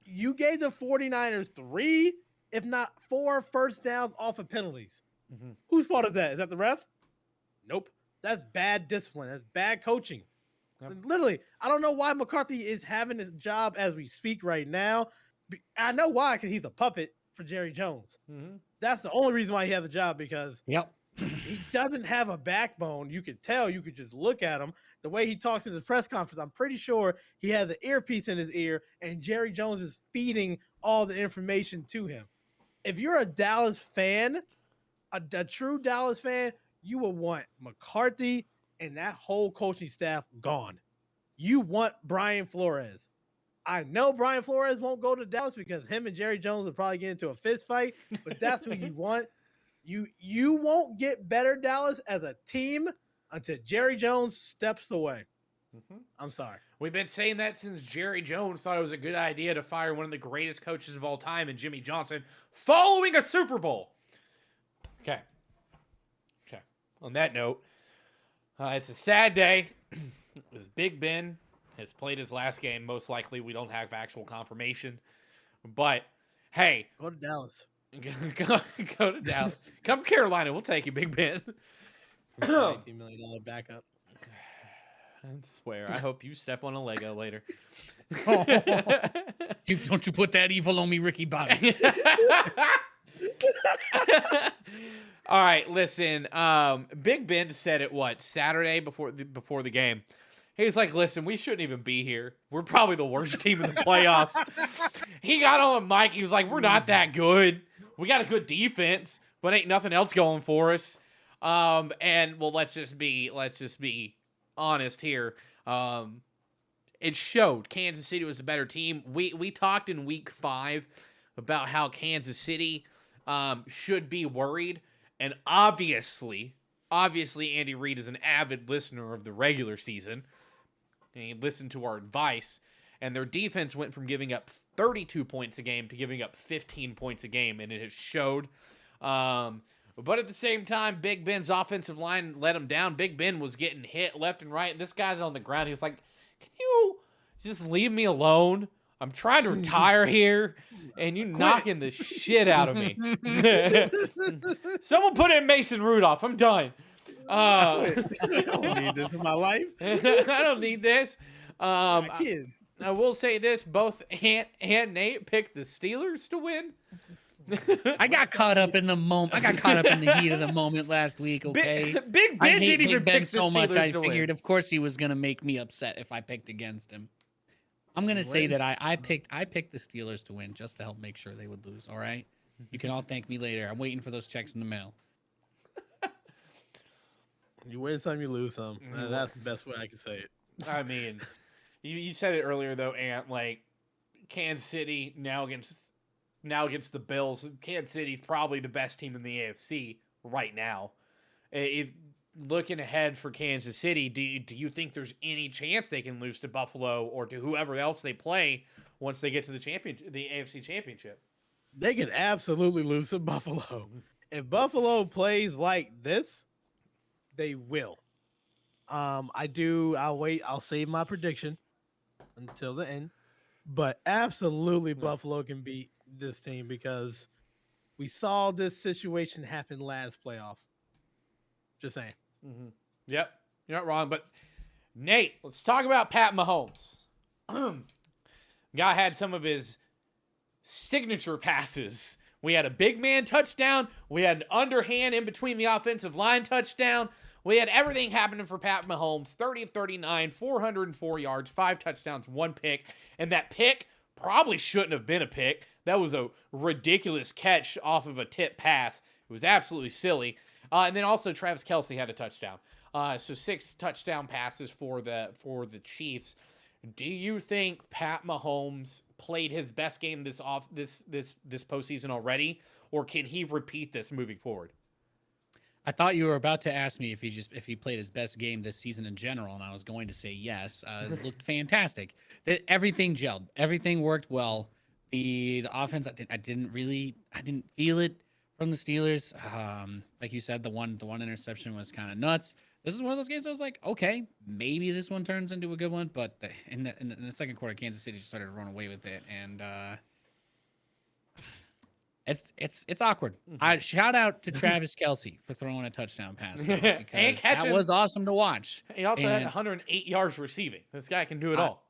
You gave the 49ers 3, if not 4 first downs off of penalties. Mm-hmm. Whose fault is that? Is that the ref? Nope. That's bad discipline. That's bad coaching. Yep. Literally, I don't know why McCarthy is having his job as we speak right now. I know why, because he's a puppet for Jerry Jones. Mm-hmm. That's the only reason why he has a job, because Yep. he doesn't have a backbone. You could tell. You could just look at him. The way he talks in his press conference, I'm pretty sure he has an earpiece in his ear, and Jerry Jones is feeding all the information to him. If you're a Dallas fan, a true Dallas fan, you will want McCarthy and that whole coaching staff gone. You want Brian Flores. I know Brian Flores won't go to Dallas because him and Jerry Jones will probably get into a fist fight, but that's who you want. You won't get better Dallas as a team until Jerry Jones steps away. Mm-hmm. I'm sorry. We've been saying that since Jerry Jones thought it was a good idea to fire one of the greatest coaches of all time in Jimmy Johnson following a Super Bowl. Okay. On that note, it's a sad day. As Big Ben has played his last game, most likely we don't have actual confirmation. But, hey. Go to Dallas. Go to Dallas. Come Carolina. We'll take you, Big Ben. $18 million backup. I swear. I hope you step on a Lego later. Don't you put that evil on me, Ricky Bobby. All right, listen. Big Ben said it Saturday before the game. He's like, listen, we shouldn't even be here. We're probably the worst team in the playoffs. He got on the mic. He was like, we're not that good. We got a good defense, but ain't nothing else going for us. And well, let's just be honest here. It showed Kansas City was a better team. We talked in week 5 about how Kansas City should be worried. And obviously Andy Reid is an avid listener of the regular season. And he listened to our advice. And their defense went from giving up 32 points a game to giving up 15 points a game. And it has showed. But at the same time, Big Ben's offensive line let him down. Big Ben was getting hit left and right. And this guy's on the ground. He's like, can you just leave me alone? I'm trying to retire here, and you're knocking the shit out of me. Someone put in Mason Rudolph. I'm done. I don't need this in my life. I don't need this. My kids. I will say this. Both Ant and Nate picked the Steelers to win. I got caught up in the moment. I got caught up in the heat of the moment last week. Okay, Big Ben didn't even pick the so much. Steelers I to figured, win. of course, he was gonna make me upset if I picked against him. I'm gonna say that I picked the Steelers to win just to help make sure they would lose. All right, you can all thank me later. I'm waiting for those checks in the mail. You win some, you lose some. That's the best way I can say it. I mean, you said it earlier though, Ant. Like Kansas City now against the Bills. Kansas City's probably the best team in the AFC right now. Looking ahead for Kansas City, do you think there's any chance they can lose to Buffalo or to whoever else they play once they get to the AFC Championship? They could absolutely lose to Buffalo. If Buffalo plays like this, they will. I'll wait. I'll save my prediction until the end. But absolutely, Buffalo can beat this team because we saw this situation happen last playoff. Just saying. Mm-hmm. Yep, you're not wrong. But Nate, let's talk about Pat Mahomes. Guy had some of his signature passes We had a big man touchdown. We had an underhand in between the offensive line touchdown. We had everything happening for Pat Mahomes. 30 of 39, 404 yards, 5 touchdowns, 1 pick. And that pick probably shouldn't have been a pick. That was a ridiculous catch off of a tip pass. It was absolutely silly. And then also Travis Kelce had a touchdown. So 6 touchdown passes for the Chiefs. Do you think Pat Mahomes played his best game this postseason already, or can he repeat this moving forward? I thought you were about to ask me if he played his best game this season in general, and I was going to say yes. It looked fantastic. Everything gelled. Everything worked well. The offense, I didn't feel it from the Steelers. Like you said, the one interception was kind of nuts. This is one of those games I was like, okay, maybe this one turns into a good one. But in the second quarter, Kansas City just started to run away with it, and it's awkward. I shout out to Travis Kelce for throwing a touchdown pass because that was awesome to watch. He also had 108 yards receiving. This guy can do it all.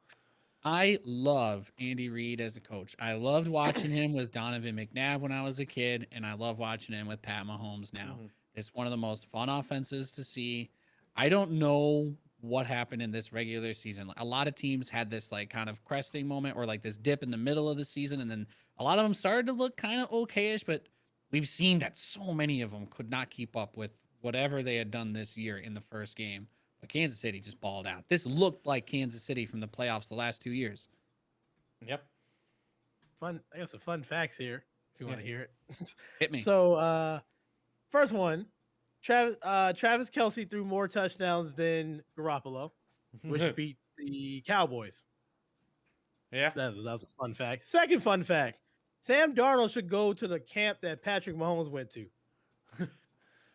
I love Andy Reid as a coach. I loved watching him with Donovan McNabb when I was a kid, and I love watching him with Pat Mahomes now. Mm-hmm. It's one of the most fun offenses to see. I don't know what happened in this regular season. A lot of teams had this like kind of cresting moment or like this dip in the middle of the season, and then a lot of them started to look kind of okayish, but we've seen that so many of them could not keep up with whatever they had done this year in the first game. But Kansas City just balled out. This looked like Kansas City from the playoffs the last 2 years. Yep. I got some fun facts here if you want to hear it. Hit me. So, first one, Travis Kelce threw more touchdowns than Garoppolo, which beat the Cowboys. Yeah. That was a fun fact. Second fun fact, Sam Darnold should go to the camp that Patrick Mahomes went to.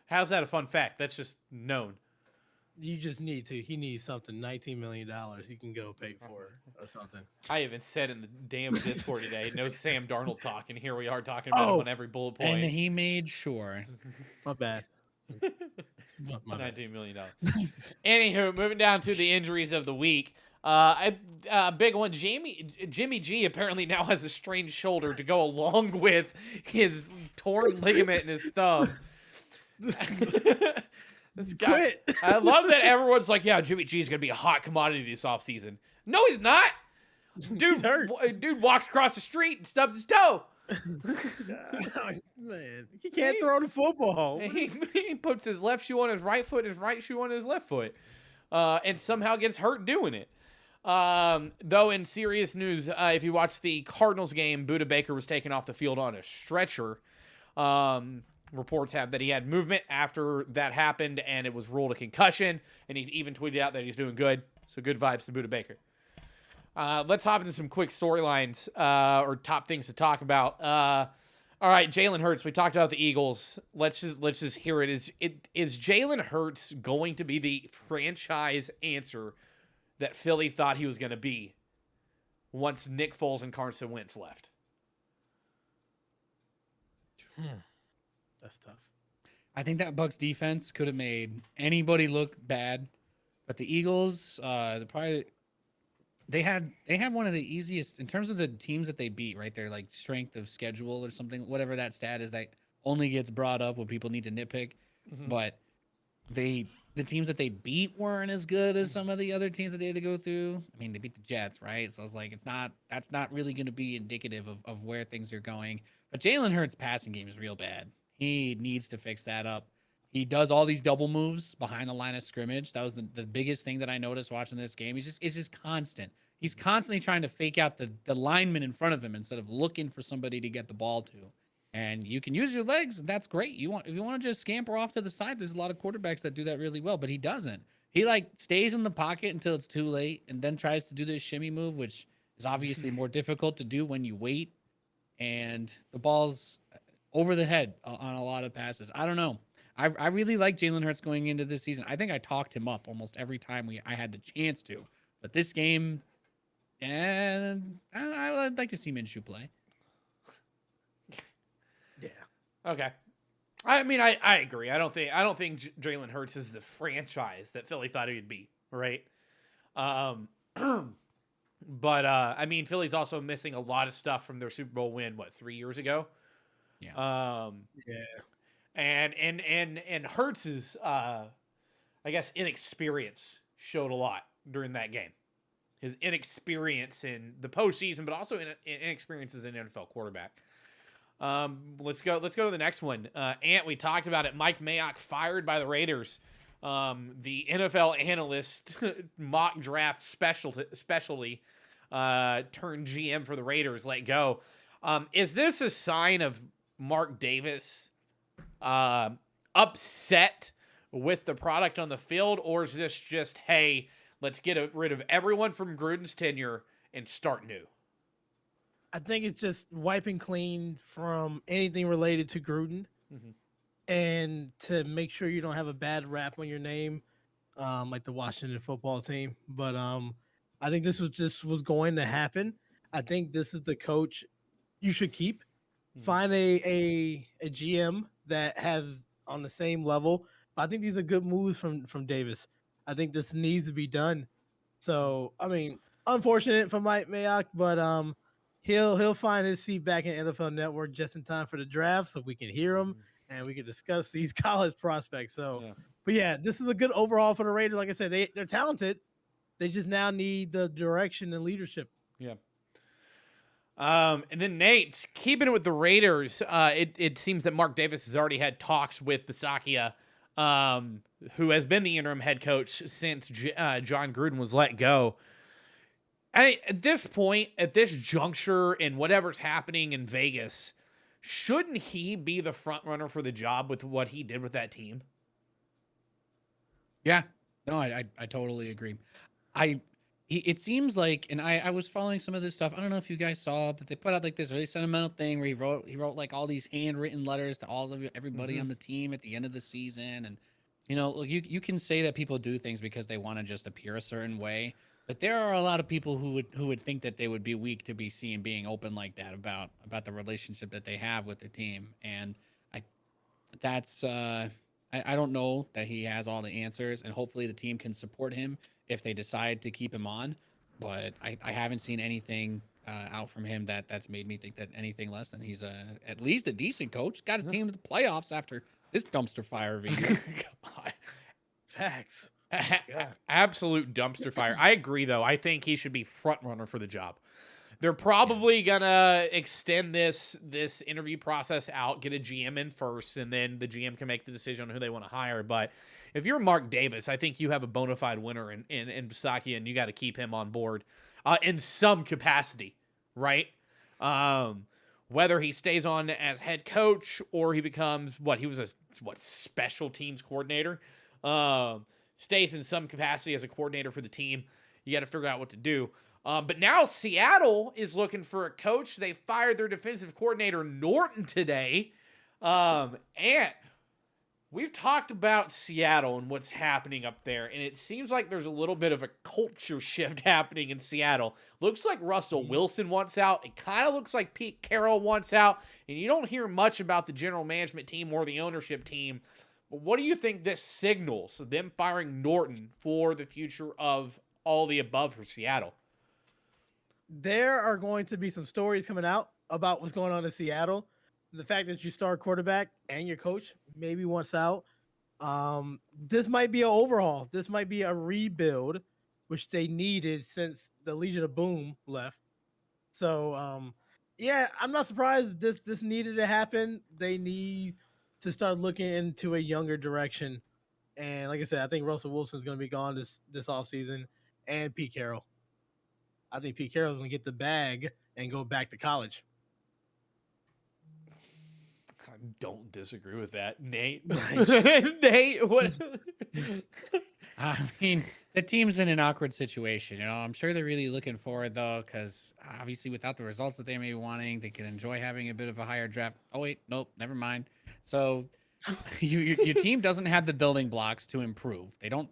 How's that a fun fact? That's just known. You just need to. He needs something. $19 million. He can go pay for or something. I even said in the damn Discord today, no Sam Darnold talk, and here we are talking about him on every bullet point. And he made sure. My bad. $19 million. Anywho, moving down to the injuries of the week. A big one. Jimmy G apparently now has a strained shoulder to go along with his torn ligament in his thumb. This guy, I love that everyone's like, yeah, Jimmy G is going to be a hot commodity this offseason. No, he's not. Dude walks across the street and stubs his toe. Man, he can't throw the football home. He puts his left shoe on his right foot, his right shoe on his left foot, and somehow gets hurt doing it. Though in serious news, if you watch the Cardinals game, Budda Baker was taken off the field on a stretcher. Reports have that he had movement after that happened, and it was ruled a concussion, and he even tweeted out that he's doing good. So good vibes to Budda Baker. Let's hop into some quick storylines or top things to talk about. All right, Jalen Hurts. We talked about the Eagles. Let's just hear it. Is Jalen Hurts going to be the franchise answer that Philly thought he was going to be once Nick Foles and Carson Wentz left? That's tough. I think that Bucs defense could have made anybody look bad, but the Eagles, they had one of the easiest in terms of the teams that they beat. Right, their like strength of schedule or something, whatever that stat is that only gets brought up when people need to nitpick. Mm-hmm. But the teams that they beat weren't as good as some of the other teams that they had to go through. I mean, they beat the Jets, right? So I was like, that's not really going to be indicative of where things are going. But Jalen Hurts' passing game is real bad. He needs to fix that up. He does all these double moves behind the line of scrimmage. That was the biggest thing that I noticed watching this game. It's just constant. He's constantly trying to fake out the lineman in front of him instead of looking for somebody to get the ball to. And you can use your legs, and that's great. If you want to just scamper off to the side, there's a lot of quarterbacks that do that really well, but he doesn't. He like stays in the pocket until it's too late and then tries to do this shimmy move, which is obviously more difficult to do when you wait. And the ball's over the head on a lot of passes. I don't know. I really like Jalen Hurts going into this season. I think I talked him up almost every time I had the chance to. But this game, and I'd like to see Minshew play. Yeah. Okay. I mean, I agree. I don't think Jalen Hurts is the franchise that Philly thought he would be, right? But I mean, Philly's also missing a lot of stuff from their Super Bowl win, 3 years ago? Yeah. And Hurts's I guess inexperience showed a lot during that game. His inexperience in the postseason, but also inexperience as an NFL quarterback. Let's go to the next one. Ant, we talked about it. Mike Mayock fired by the Raiders. The NFL analyst mock draft specialty turned GM for the Raiders let go. Is this a sign of Mark Davis upset with the product on the field, or is this just, hey, let's get rid of everyone from Gruden's tenure and start new? I think it's just wiping clean from anything related to Gruden, and to make sure you don't have a bad rap on your name, like the Washington football team. But I think this was going to happen. I think this is the coach you should keep. Find a GM that has on the same level. But I think these are good moves from Davis. I think this needs to be done. So I mean, unfortunate for Mike Mayock, but he'll find his seat back in NFL Network just in time for the draft, so we can hear him and we can discuss these college prospects. So, but yeah, this is a good overhaul for the Raiders. Like I said, they're talented. They just now need the direction and leadership. Yeah. And then Nate, keeping it with the Raiders, it seems that Mark Davis has already had talks with Bisaccia, who has been the interim head coach since John Gruden was let go. At this point, at this juncture, and whatever's happening in Vegas, shouldn't he be the front runner for the job with what he did with that team? Yeah, no, I totally agree. It seems like, and I was following some of this stuff. I don't know if you guys saw, but they put out like this really sentimental thing where he wrote like all these handwritten letters to all of everybody on the team at the end of the season. And look, you can say that people do things because they want to just appear a certain way, but there are a lot of people who would think that they would be weak to be seen being open like that about the relationship that they have with their team. And I don't know that he has all the answers, and hopefully the team can support him if they decide to keep him on. But I haven't seen anything out from him that's made me think that anything less than he's at least a decent coach. Got his team to the playoffs after this dumpster fire of a year. Facts. Absolute dumpster fire. I agree, though. I think he should be front runner for the job. They're probably gonna extend this interview process out, get a GM in first, and then the GM can make the decision on who they want to hire. But if you're Mark Davis, I think you have a bona fide winner in Bisaccia, and you got to keep him on board in some capacity, right? Whether he stays on as head coach or he becomes he was a special teams coordinator, stays in some capacity as a coordinator for the team. You got to figure out what to do. But now Seattle is looking for a coach. They fired their defensive coordinator Norton today. And we've talked about Seattle and what's happening up there, and it seems like there's a little bit of a culture shift happening in Seattle. Looks like Russell Wilson wants out. It kind of looks like Pete Carroll wants out, and you don't hear much about the general management team or the ownership team. But what do you think this signals, them firing Norton, for the future of all the above for Seattle? There are going to be some stories coming out about what's going on in Seattle. The fact that you start quarterback and your coach maybe wants out. This might be an overhaul. This might be a rebuild, which they needed since the Legion of Boom left. So, yeah, I'm not surprised this needed to happen. They need to start looking into a younger direction. And like I said, I think Russell Wilson is going to be gone this offseason, and Pete Carroll. I think Pete Carroll's going to get the bag and go back to college. I don't disagree with that, Nate. Nate, what? I mean, the team's in an awkward situation. I'm sure they're really looking forward, though, because obviously without the results that they may be wanting, they can enjoy having a bit of a higher draft. Oh, wait, nope, never mind. So your team doesn't have the building blocks to improve. They're not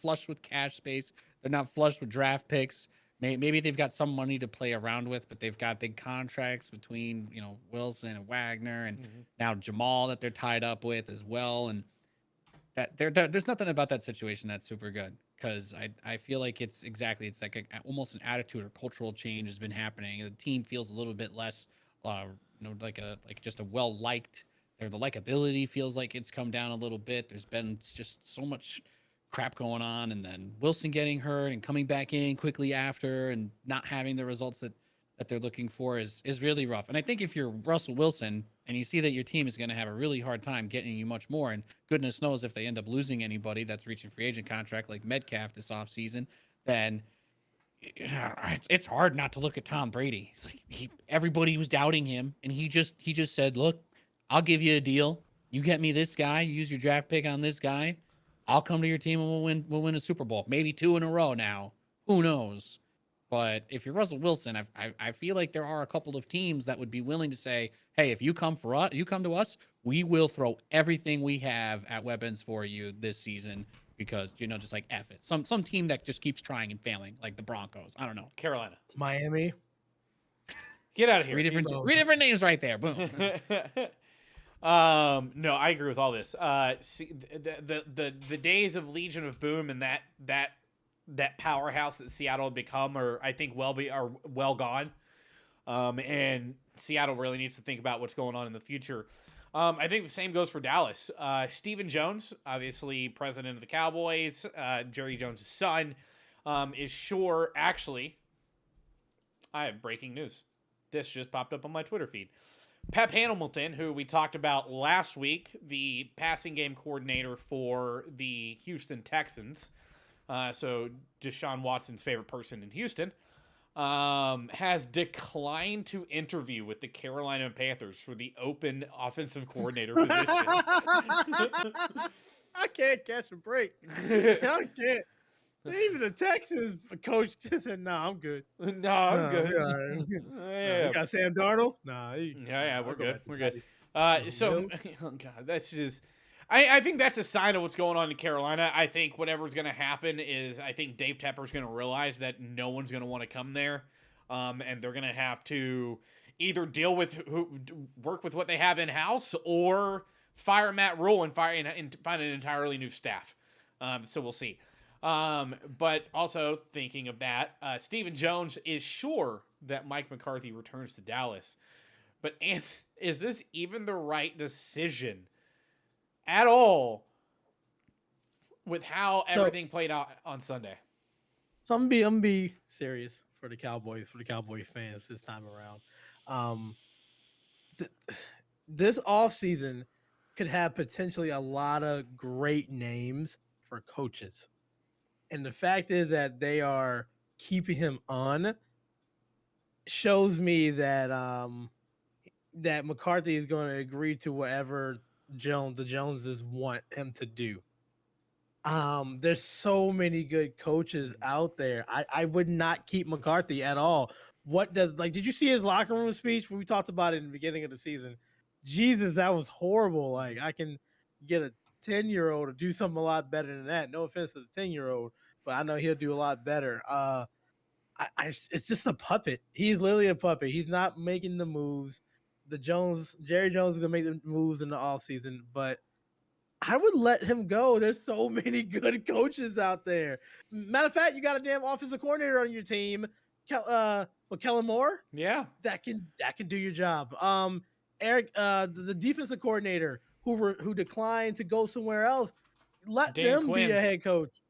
flush with cash space. They're not flush with draft picks. Maybe they've got some money to play around with, but they've got big contracts between Wilson and Wagner, and now Jamal that they're tied up with as well. And that there's nothing about that situation that's super good, because I feel like it's like almost an attitude or cultural change has been happening. The team feels a little bit less just a well liked. The likability feels like it's come down a little bit. There's been just so much crap going on, and then Wilson getting hurt and coming back in quickly after, and not having the results that they're looking for is really rough. And I think if you're Russell Wilson and you see that your team is going to have a really hard time getting you much more, and goodness knows if they end up losing anybody that's reaching free agent contract like Metcalf this offseason, then it's hard not to look at Tom Brady. It's like everybody was doubting him, and he just said, "Look, I'll give you a deal. You get me this guy. You use your draft pick on this guy. I'll come to your team and we'll win a Super Bowl, maybe 2 in a row now. Who knows?" But if you're Russell Wilson, I feel like there are a couple of teams that would be willing to say, "Hey, if you come to us, we will throw everything we have at weapons for you this season because just like F it." Some team that just keeps trying and failing, like the Broncos. I don't know. Carolina. Miami. Get out of here. Three different names right there. Boom. No, I agree with all this. See, the days of Legion of Boom and that powerhouse that Seattle had become are well gone. And Seattle really needs to think about what's going on in the future. I think the same goes for Dallas. Stephen Jones, obviously president of the Cowboys, Jerry Jones' son, is sure. Actually, I have breaking news. This just popped up on my Twitter feed. Pep Hamilton, who we talked about last week, the passing game coordinator for the Houston Texans, so Deshaun Watson's favorite person in Houston, has declined to interview with the Carolina Panthers for the open offensive coordinator position. I can't catch a break. I can't. Even the Texans coach just said, "No, I'm good. No, I'm good. Yeah, you got Sam Darnold? Nah, we're good. We're good." So, oh God, that's just. I think that's a sign of what's going on in Carolina. I think whatever's going to happen is I think Dave Tepper's going to realize that no one's going to want to come there, and they're going to have to either deal with work with what they have in house or fire Matt Rule and find an entirely new staff. So we'll see. But also thinking of that, Stephen Jones is sure that Mike McCarthy returns to Dallas. But is this even the right decision at all with how everything played out on Sunday? So I'm gonna be serious for the Cowboys fans this time around. This offseason could have potentially a lot of great names for coaches. And the fact is that they are keeping him on shows me that that McCarthy is going to agree to whatever the Joneses want him to do. There's so many good coaches out there. I would not keep McCarthy at all. Did you see his locker room speech when we talked about it in the beginning of the season? Jesus, that was horrible. Like, I can get a 10-year-old to do something a lot better than that. No offense to the 10-year-old, but I know he'll do a lot better. It's just a puppet. He's literally a puppet. He's not making the moves. Jerry Jones is gonna make the moves in the offseason, but I would let him go. There's so many good coaches out there. Matter of fact, you got a damn offensive coordinator on your team, Kellen Moore. Yeah, that can do your job. Eric, the defensive coordinator who declined to go somewhere else. Let them be a head coach.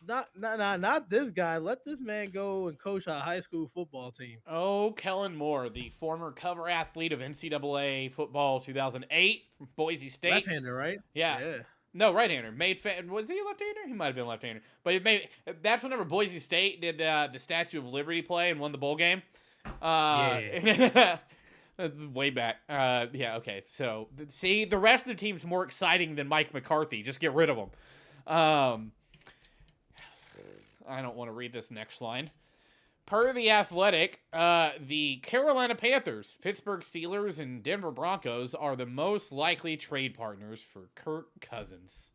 Not this guy. Let this man go and coach a high school football team. Oh, Kellen Moore, the former cover athlete of NCAA football 2008 from Boise State. Left-hander, right? Yeah. No, right-hander. Was he a left-hander? He might have been a left-hander. But that's whenever Boise State did the Statue of Liberty play and won the bowl game. Way back. Yeah, okay. So, see, the rest of the team's more exciting than Mike McCarthy. Just get rid of him. I don't want to read this next line. Per The Athletic, the Carolina Panthers, Pittsburgh Steelers, and Denver Broncos are the most likely trade partners for Kirk Cousins.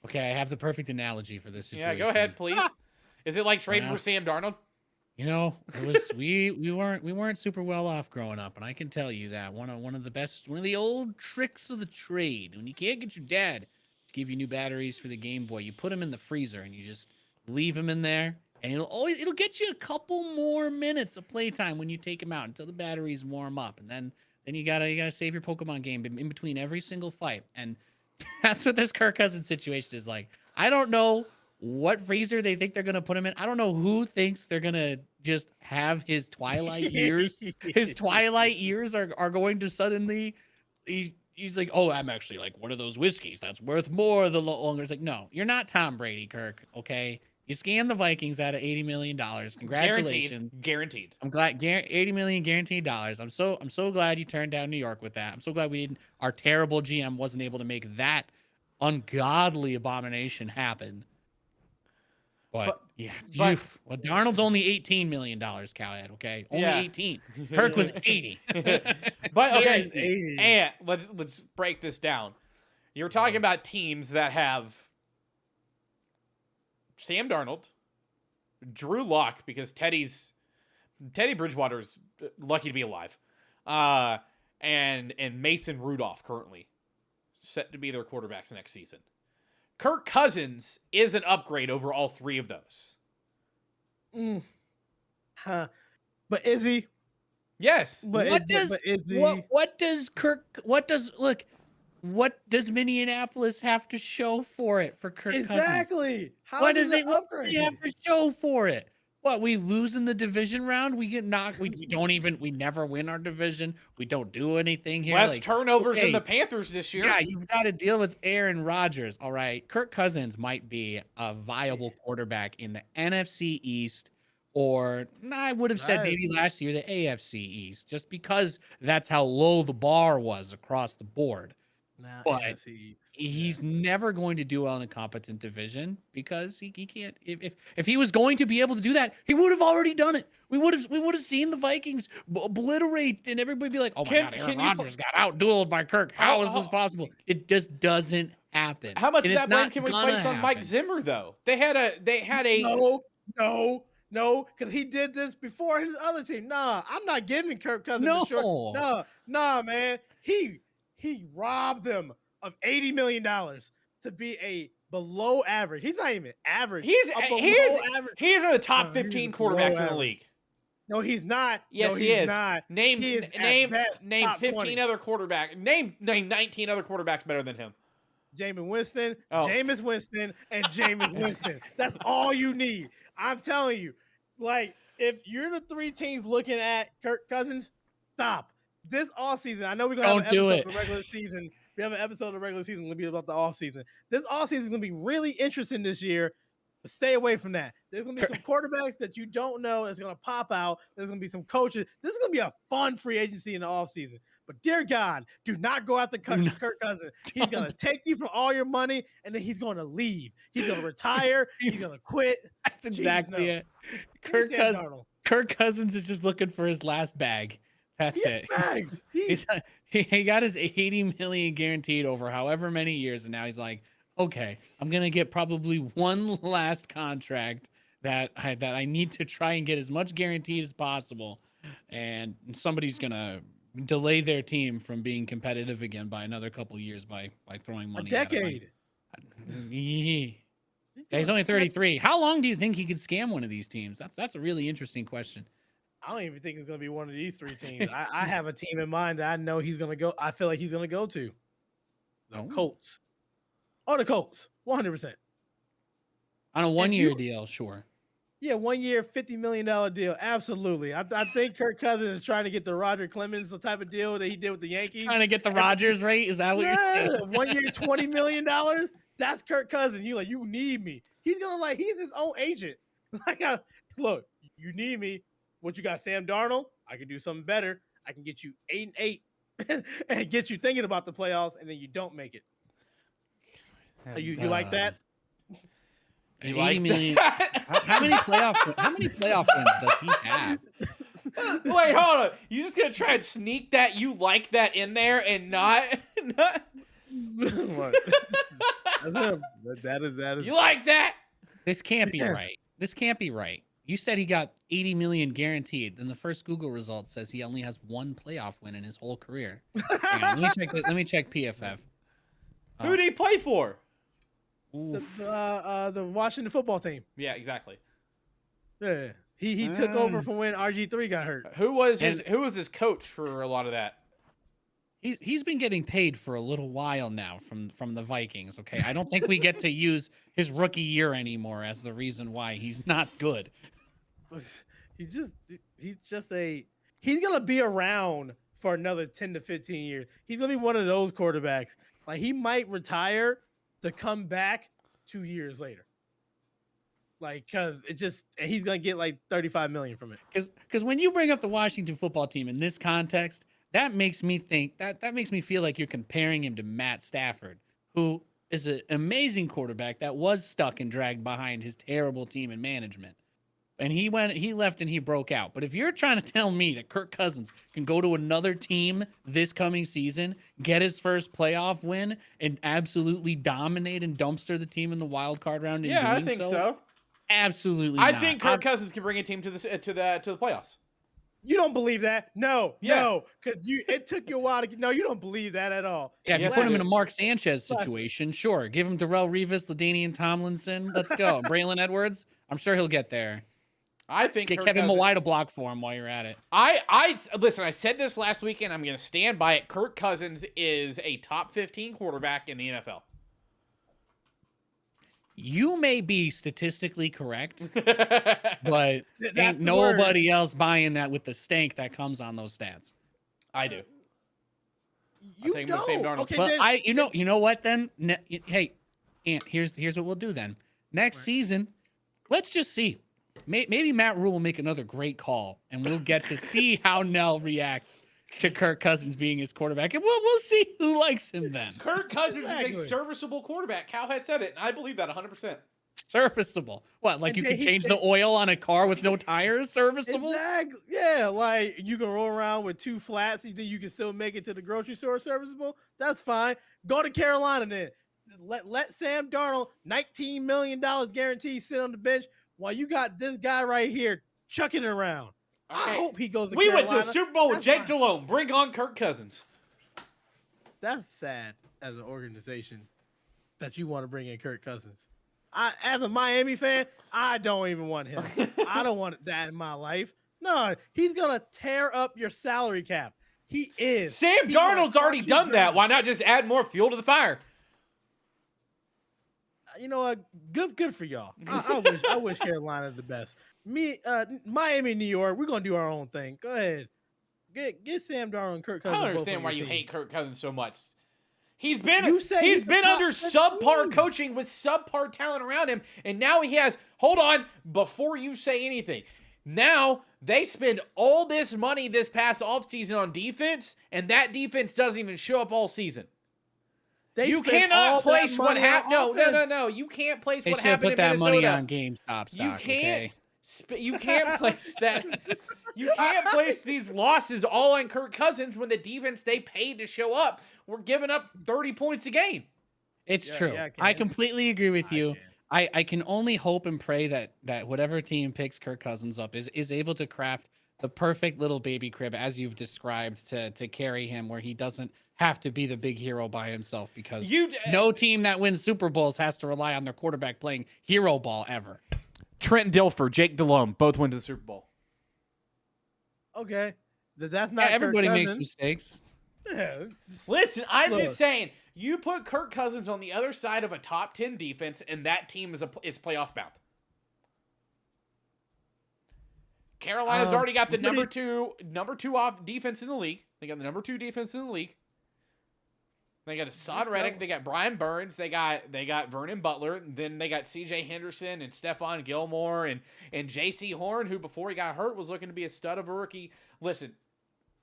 Okay, I have the perfect analogy for this situation. Yeah, go ahead, please. Is it like trading for Sam Darnold? It was we weren't super well off growing up, and I can tell you that one of the old tricks of the trade, when you can't get your dad to give you new batteries for the Game Boy, you put him in the freezer and you just leave him in there, And it'll get you a couple more minutes of playtime when you take him out until the batteries warm up, and then you gotta save your Pokemon game in between every single fight. And that's what this Kirk Cousins situation is like. I don't know what freezer they think they're gonna put him in. I don't know who thinks they're gonna just have his twilight years. His twilight years are going to suddenly. He's like, oh, I'm actually like one of those whiskeys that's worth more the longer. It's like, no, you're not Tom Brady, Kirk. Okay, you scammed the Vikings out of $80 million. Congratulations, Guaranteed. I'm glad $80 million guaranteed dollars. I'm so glad you turned down New York with that. I'm so glad our terrible GM wasn't able to make that ungodly abomination happen. But yeah, well, Darnold's only $18 million, Cowhead. Okay, only 18. Kirk was 80. But okay, and let's break this down. You're talking about teams that have Sam Darnold, Drew Lock, because Teddy Bridgewater's lucky to be alive, and Mason Rudolph currently set to be their quarterbacks next season. Kirk Cousins is an upgrade over all three of those. But is he? Yes. What does Minneapolis have to show for it for Kirk Cousins? Exactly. What do they have to show for it? What, we lose in the division round? We get knocked. We never win our division. We don't do anything here. Less turnovers than the Panthers this year. Yeah, you've got to deal with Aaron Rodgers. All right. Kirk Cousins might be a viable quarterback in the NFC East, or I would have said maybe last year the AFC East, just because that's how low the bar was across the board. But he's never going to do well in a competent division because he can't. If he was going to be able to do that, he would have already done it. We would have seen the Vikings obliterate, and everybody be like, "Oh my God, Aaron Rodgers got outdueled by Kirk. How is this possible?" It just doesn't happen. How much of that blame can we place on Mike Zimmer though? They had a No, because he did this before his other team. Nah, I'm not giving Kirk Cousins a short. Nah, man. He robbed them of $80 million to be a below average. He's not even average. He's in the top 15 quarterbacks in the league. No, he's not. Yes, he is. Not. Name 15 20. other quarterbacks. Name 19 other quarterbacks better than him. Jameis Winston, Jameis Winston, and Jameis Winston. That's all you need. I'm telling you. Like, if you're the three teams looking at Kirk Cousins, stop. This offseason, I know we're going to have an episode of the regular season. We have an episode of the regular season going to be about the offseason. This offseason is going to be really interesting this year. But stay away from that. There's going to be some quarterbacks that you don't know that's going to pop out. There's going to be some coaches. This is going to be a fun free agency in the offseason. But dear God, do not go after Kirk Cousins. He's going to take you from all your money, and then he's going to leave. He's going to retire. He's going to quit. That's exactly it. Kirk Cousins is just looking for his last bag. That's it. He got his $80 million guaranteed over however many years, and now he's like, okay, I'm gonna get probably one last contract that I need to try and get as much guaranteed as possible, and somebody's gonna delay their team from being competitive again by another couple years by throwing money. A decade. Yeah, he's only 33. How long do you think he could scam one of these teams? That's a really interesting question. I don't even think it's going to be one of these three teams. I have a team in mind that I know he's going to go. I feel like he's going to go to the Colts. Oh, the Colts, 100%. On a one-year deal, sure. Yeah, 1 year, $50 million deal. Absolutely. I think Kirk Cousins is trying to get the Roger Clemens type of deal that he did with the Yankees. Trying to get the Rodgers rate? Is that what you're saying? 1 year, $20 million. That's Kirk Cousins. You need me. He's he's his own agent. Look, you need me. What you got, Sam Darnold? I can do something better. I can get you 8-8 and get you thinking about the playoffs, and then you don't make it. You like that? You like million. How many playoff wins does he have? Wait, hold on. You just gonna try and sneak that you like that in there and not What? That is. You like that? This can't be right. This can't be right. You said he got 80 million guaranteed. Then the first Google result says he only has one playoff win in his whole career. Hang on, let me check PFF. Who did he play for? The Washington football team. Yeah, exactly. Yeah, he took over from when RG3 got hurt. Who was his coach for a lot of that? He's been getting paid for a little while now from the Vikings. Okay, I don't think we get to use his rookie year anymore as the reason why he's not good. He's gonna be around for another 10 to 15 years. He's gonna be one of those quarterbacks. Like he might retire to come back 2 years later. Like, he's gonna get like 35 million from it. Because when you bring up the Washington football team in this context, that makes me think that makes me feel like you're comparing him to Matt Stafford, who is an amazing quarterback that was stuck and dragged behind his terrible team and management. And he left and he broke out. But if you're trying to tell me that Kirk Cousins can go to another team this coming season, get his first playoff win, and absolutely dominate and dumpster the team in the wild card round, Yeah, I think so. Absolutely, I not. think Kirk Cousins can bring a team to the playoffs. You don't believe that? No, Yeah. no, because it took you a while to get. No, you don't believe that at all. Yeah, if you Yes, put I him in do. a Mark Sanchez situation, sure. Give him Darrell Revis, LaDainian Tomlinson. Let's go. Braylon Edwards. I'm sure he'll get there. I think Get Kirk Kevin Cousins, Mawai to block for him while you're at it. I listen. I said this last weekend. I'm going to stand by it. Kirk Cousins is a top 15 quarterback in the NFL. You may be statistically correct, but That's ain't the nobody else buying that with the stank that comes on those stats. I do. You think I'm gonna say don't. Darnold. Okay, But then, you know what then? Hey, Ant, here's what we'll do then. Next season, let's just see. Maybe Matt Rule will make another great call, and we'll get to see how Nell reacts to Kirk Cousins being his quarterback, and we'll see who likes him then. Kirk Cousins is Exactly. a serviceable quarterback. Cal has said it, and I believe that 100%. Serviceable. What? Like And you can he- change the oil on a car with no tires? Serviceable. Exactly. Yeah, like you can roll around with 2 flats. You think you can still make it to the grocery store serviceable? That's fine. Go to Carolina then. Let Sam Darnold, $19 million guaranteed, sit on the bench while you got this guy right here chucking it around. I Okay. hope he goes to We Carolina. went to the Super Bowl with That's Jake fine. Delhomme. Bring on Kirk Cousins. That's sad as an organization that you want to bring in Kirk Cousins. As a Miami fan, I don't even want him. I don't want that in my life. No, he's gonna tear up your salary cap. He is. Sam He's gonna Darnold's already cost you done that. German. Why not just add more fuel to the fire? You know what? Good for y'all. I wish Carolina the best. Miami, New York, we're gonna do our own thing. Go ahead. Get Sam Darnold and Kirk I Cousins. don't both understand on why your you team. hate Kirk Cousins so much. He's been You say he's he's the been top under 15. subpar coaching with subpar talent around him, and now he has. Hold on, before you say anything. Now they spend all this money this past offseason on defense, and that defense doesn't even show up all season. You spent all cannot that place what money on happened. No. offense. You can't place They what should have happened put in that Minnesota. money on GameStop stock. You can't. Okay? You can't place that. You can't place these losses all on Kirk Cousins when the defense they paid to show up were giving up 30 points a game. It's Yeah, true. yeah, I can. completely agree with I you. can. I can only hope and pray that whatever team picks Kirk Cousins up is able to craft the perfect little baby crib as you've described to carry him where he doesn't have to be the big hero by himself because no team that wins Super Bowls has to rely on their quarterback playing hero ball ever. Trent Dilfer, Jake Delhomme, both went to the Super Bowl. Okay, that's not. Yeah, everybody Kirk makes Cousins. mistakes. Yeah, Listen, I'm Look. just saying, you put Kirk Cousins on the other side of a top 10 defense, and that team is playoff bound. Carolina's already got the number two off defense in the league. They got the number 2 defense in the league. They got Hassan Reddick. They got Brian Burns. They got Vernon Butler. Then they got C.J. Henderson and Stephon Gilmore and J.C. Horn, who before he got hurt was looking to be a stud of a rookie. Listen,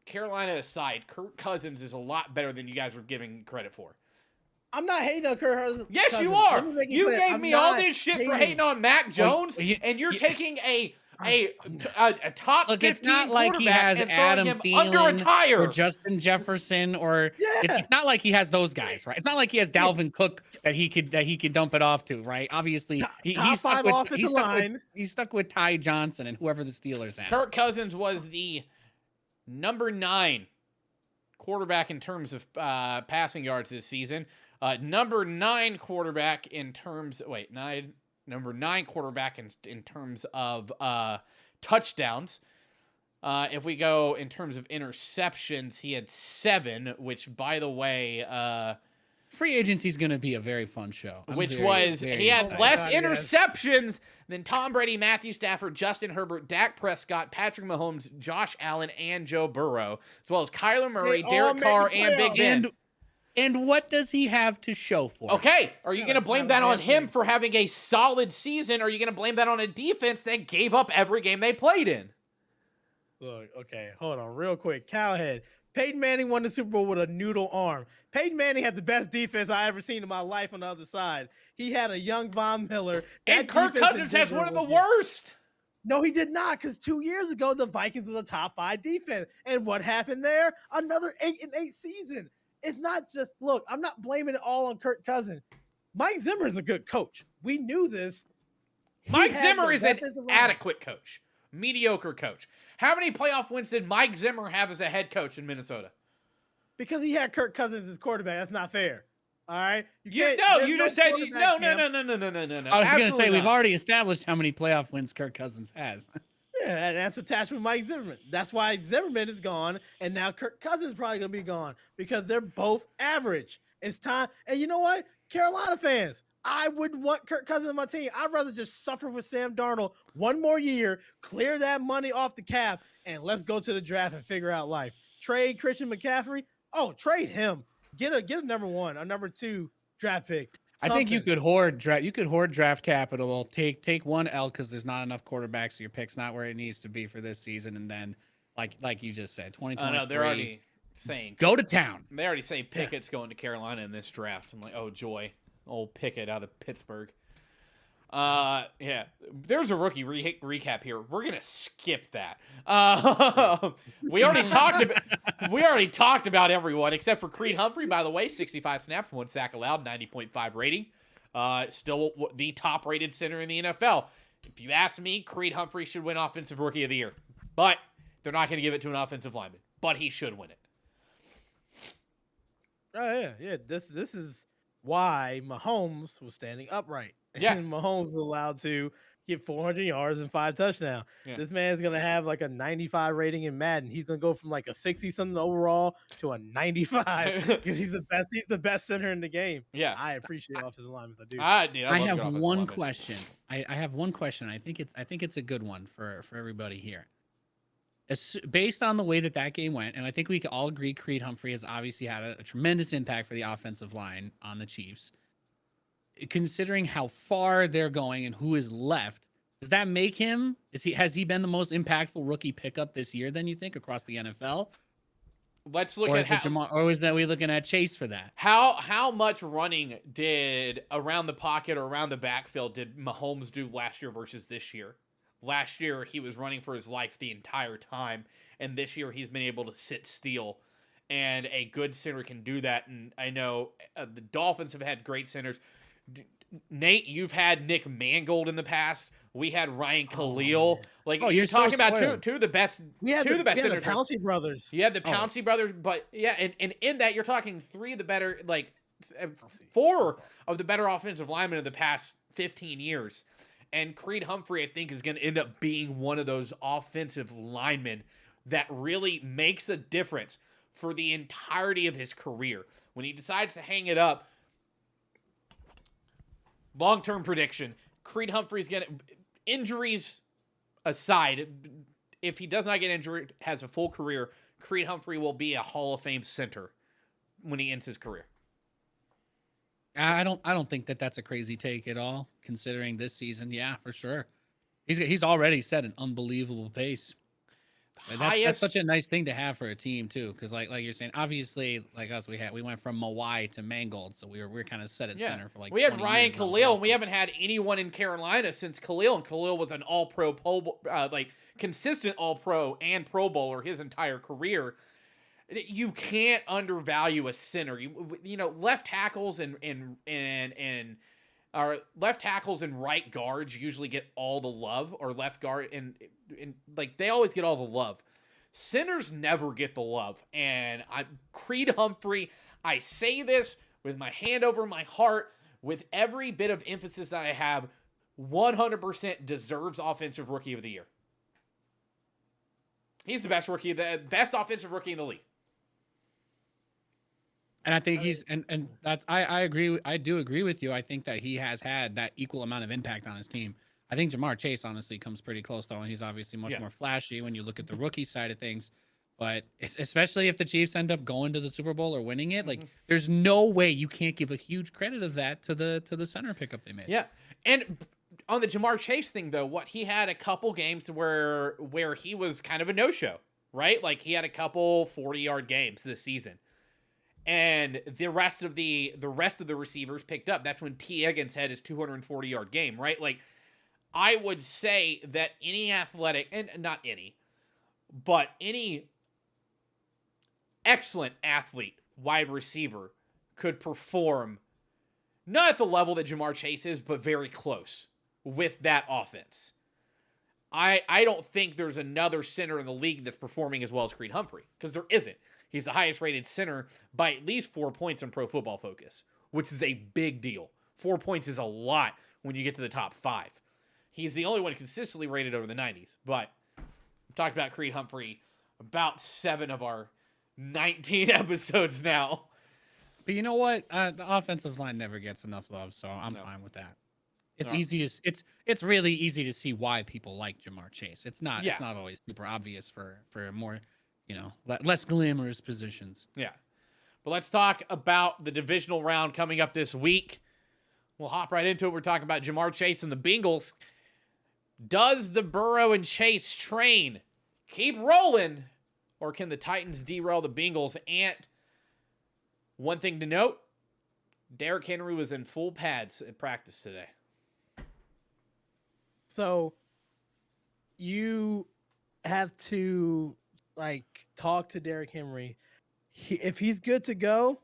Carolina aside, Kirk Cousins is a lot better than you guys were giving credit for. I'm not hating on Kirk Cousins. Yes, you are. Let me make it You clear, gave I'm me all not this shit for hating on Mac Jones, and you're taking a top Look, 15 it's not like he quarterback has and throwing Adam him under a Thielen tire. or Justin Jefferson or Yeah. it's not like he has those guys, right? It's not like he has Dalvin Cook that he could dump it off to, right? Obviously, Top 5 offensive line. He's stuck with Ty Johnson and whoever the Steelers have. Kirk Cousins was the number 9 quarterback in terms of passing yards this season. Number 9 quarterback in terms. Wait, 9. number 9 quarterback in terms of touchdowns. If we go in terms of interceptions, he had 7, which, by the way, free agency is going to be a very fun show. He had Oh my less God, yes. interceptions than Tom Brady, Matthew Stafford, Justin Herbert, Dak Prescott, Patrick Mahomes, Josh Allen, and Joe Burrow, as well as Kyler Murray, all Derek made Carr, the and Big playoffs. Ben. And what does he have to show for it? Okay, are you going to blame that on him thing. for having a solid season, or are you going to blame that on a defense that gave up every game they played in? Look, okay, hold on real quick. Cowhead. Peyton Manning won the Super Bowl with a noodle arm. Peyton Manning had the best defense I ever seen in my life on the other side. He had a young Von Miller. And Kirk defense in Cousins has Denver one of the was- worst. No, he did not, because 2 years ago, the Vikings was a top 5 defense. And what happened there? Another 8-8 season. It's not just, look, I'm not blaming it all on Kirk Cousins. Mike Zimmer is a good coach. We knew this. Mike had Zimmer the is an weapons around. adequate coach, mediocre coach. How many playoff wins did Mike Zimmer have as a head coach in Minnesota? Because he had Kirk Cousins as quarterback. That's not fair. All right? You just said no. I I was going to say, Absolutely we've not. already established how many playoff wins Kirk Cousins has. Yeah, and that's attached with Mike Zimmerman. That's why Zimmerman is gone, and now Kirk Cousins is probably going to be gone because they're both average. It's time. And you know what? Carolina fans, I wouldn't want Kirk Cousins on my team. I'd rather just suffer with Sam Darnold one more year, clear that money off the cap, and let's go to the draft and figure out life. Trade Christian McCaffrey. Oh, trade him. Get a number 1, a number 2 draft pick. I think you Something. could hoard draft capital. Take one L because there's not enough quarterbacks. So your pick's not where it needs to be for this season, and then like you just said, 2023. No, they're already saying go to town. They already say Pickett's going to Carolina in this draft. I'm like, oh joy, old Pickett out of Pittsburgh. Yeah, there's a rookie recap here. We're gonna skip that. We already talked about everyone except for Creed Humphrey. By the way, 65 snaps, 1 sack allowed, 90.5 rating. Still the top rated center in the NFL. If you ask me, Creed Humphrey should win Offensive Rookie of the Year, but they're not going to give it to an offensive lineman. But he should win it. Oh yeah. This is why Mahomes was standing upright. Yeah. And Mahomes was allowed to get 400 yards and 5 touchdowns. Yeah. This man's gonna have like a 95 rating in Madden. He's gonna go from like a 60 something overall to a 95 because he's the best. He's the best center in the game. Yeah, I appreciate offensive linemen. I do. I love have good offensive one linemen. question. I have one question. I think it's a good one for everybody here. Based on the way that game went, and I think we can all agree Creed Humphrey has obviously had a tremendous impact for the offensive line on the Chiefs. Considering how far they're going and who is left, does that make him? Has he been the most impactful rookie pickup this year? Then you think across the NFL? Let's look Or at is it Jamar, or is that we looking at Chase for that? how much running did around the pocket or around the backfield did Mahomes do last year versus this year? Last year he was running for his life the entire time, and this year he's been able to sit still. And a good center can do that. And I know the Dolphins have had great centers. Nate, you've had Nick Mangold in the past. We had Ryan Khalil. You're so talking about spoiled. two of the best. We had two of the best the centers. Pouncey brothers. You had the Pouncey brothers, but yeah, and in that you're talking 3 of the better, 4 of the better offensive linemen of the past 15 years. And Creed Humphrey, I think, is going to end up being one of those offensive linemen that really makes a difference for the entirety of his career. When he decides to hang it up, long-term prediction, Creed Humphrey's going to, injuries aside, if he does not get injured, has a full career, Creed Humphrey will be a Hall of Fame center when he ends his career. I don't think that's a crazy take at all, considering this season. Yeah, for sure. He's already set an unbelievable pace. And that's such a nice thing to have for a team too, because like you're saying, obviously, like us, we went from Mawai to Mangold, so we're kind of set at center for we had 20 Ryan years. That was Khalil, and awesome. we haven't had anyone in Carolina since Khalil, and Khalil was an All-Pro, consistent All-Pro and Pro Bowler his entire career. You can't undervalue a center. You know, left tackles and left tackles and right guards usually get all the love, or left guard and they always get all the love. Centers never get the love. And Creed Humphrey, I say this with my hand over my heart, with every bit of emphasis that I have, 100% deserves Offensive Rookie of the Year. He's the best offensive rookie in the league. And I think he's and that's I agree. I do agree with you. I think that he has had that equal amount of impact on his team. I think Jamar Chase honestly comes pretty close though, and he's obviously much more flashy when you look at the rookie side of things. But especially if the Chiefs end up going to the Super Bowl or winning it, like there's no way you can't give a huge credit of that to the center pickup they made. Yeah, and on the Jamar Chase thing though, he had a couple games where he was kind of a no-show, right? Like he had a couple 40-yard games this season. And the rest of the receivers picked up. That's when T. Higgins had his 240-yard game, right? Like, I would say that any athletic, and not any, but any excellent athlete, wide receiver, could perform not at the level that Jamar Chase is, but very close with that offense. I don't think there's another center in the league that's performing as well as Creed Humphrey, because there isn't. He's the highest rated center by at least 4 points in Pro Football Focus, which is a big deal. 4 points is a lot when you get to the top 5. He's the only one consistently rated over the 90s. But we've talked about Creed Humphrey about 7 of our 19 episodes now. But you know what? The offensive line never gets enough love, so I'm fine with that. It's easy to it's really easy to see why people like Jamar Chase. It's not always super obvious for more, less glamorous positions. Yeah. But let's talk about the divisional round coming up this week. We'll hop right into it. We're talking about Jamar Chase and the Bengals. Does the Burrow and Chase train keep rolling, or can the Titans derail the Bengals? And one thing to note, Derrick Henry was in full pads at practice today. So you have to talk to Derrick Henry. If he's good to go,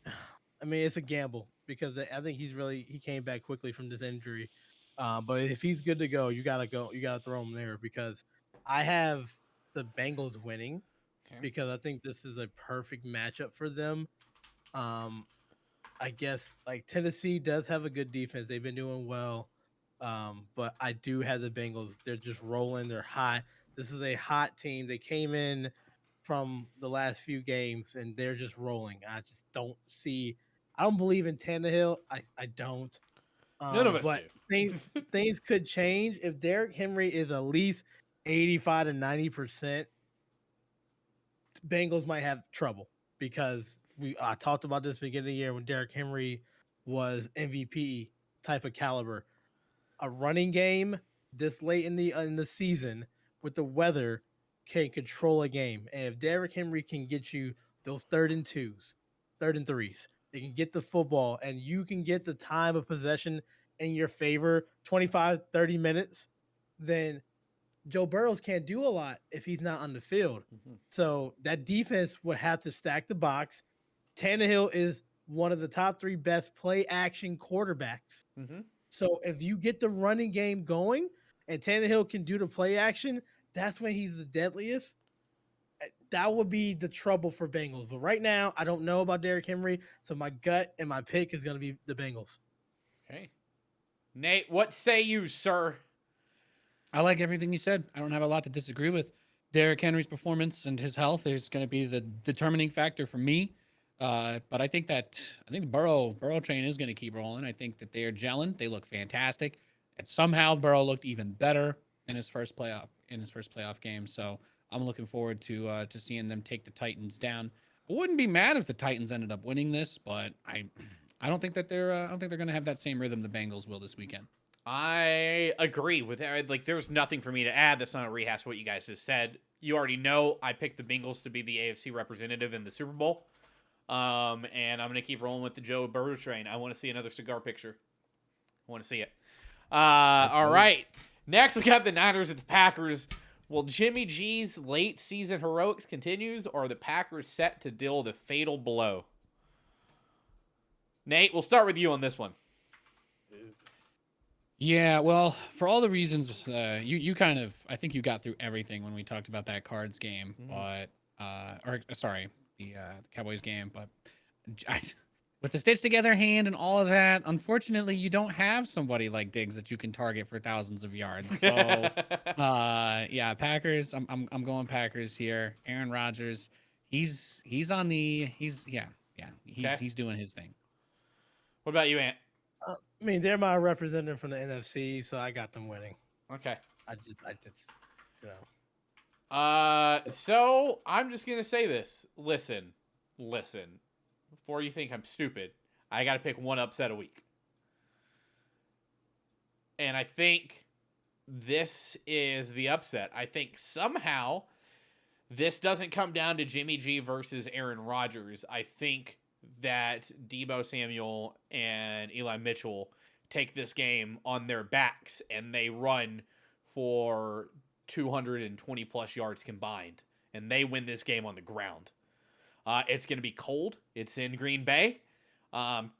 I mean, it's a gamble because I think he came back quickly from this injury. But if he's good to go, you gotta throw him there because I have the Bengals winning because I think this is a perfect matchup for them. I guess Tennessee does have a good defense. They've been doing well. But I do have the Bengals. They're just rolling. They're hot. This is a hot team. They came in from the last few games, and they're just rolling. I just don't see – I don't believe in Tannehill. I don't. None of us but do. things could change. If Derrick Henry is at least 85 to 90%, Bengals might have trouble because I talked about this beginning of the year when Derrick Henry was MVP type of caliber. A running game this late in the season with the weather can control a game. And if Derrick Henry can get you those 3rd and 2s, 3rd and 3s, they can get the football and you can get the time of possession in your favor, 25, 30 minutes, then Joe Burrows can't do a lot if he's not on the field. Mm-hmm. So that defense would have to stack the box. Tannehill is one of the top 3 best play action quarterbacks. Mm-hmm. So if you get the running game going and Tannehill can do the play action, that's when he's the deadliest. That would be the trouble for Bengals. But right now, I don't know about Derrick Henry, so my gut and my pick is going to be the Bengals. Okay. Nate, what say you, sir? I like everything you said. I don't have a lot to disagree with. Derrick Henry's performance and his health is going to be the determining factor for me. But I think the Burrow train is going to keep rolling. I think that they are gelling. They look fantastic. And somehow Burrow looked even better in his first playoff game. So I'm looking forward to seeing them take the Titans down. I wouldn't be mad if the Titans ended up winning this, but I don't think that they're going to have that same rhythm the Bengals will this weekend. I agree with that. There's nothing for me to add that's not a rehash of what you guys just said. You already know I picked the Bengals to be the AFC representative in the Super Bowl. And I'm going to keep rolling with the Joe Burrow train. I want to see another cigar picture. I want to see it. All right. Next, we got the Niners at the Packers. Will Jimmy G's late season heroics continues, or are the Packers set to deal the fatal blow? Nate, we'll start with you on this one. Yeah, well, for all the reasons, you kind of, I think you got through everything when we talked about that Cards game, but, the Cowboys game, but with the stitched together hand and all of that, unfortunately, you don't have somebody like Diggs that you can target for thousands of yards. So, yeah, Packers. I'm going Packers here. Aaron Rodgers. He's he's doing his thing. What about you, Ant? I mean, they're my representative from the NFC, so I got them winning. Okay. I just, you know. So I'm just gonna say this. Listen. Before you think I'm stupid, I got to pick one upset a week, and I think this is the upset. I think somehow this doesn't come down to Jimmy G versus Aaron Rodgers. I think that Deebo Samuel and Eli Mitchell take this game on their backs and they run for 220 plus yards combined, and they win this game on the ground. It's going to be cold. It's in Green Bay. San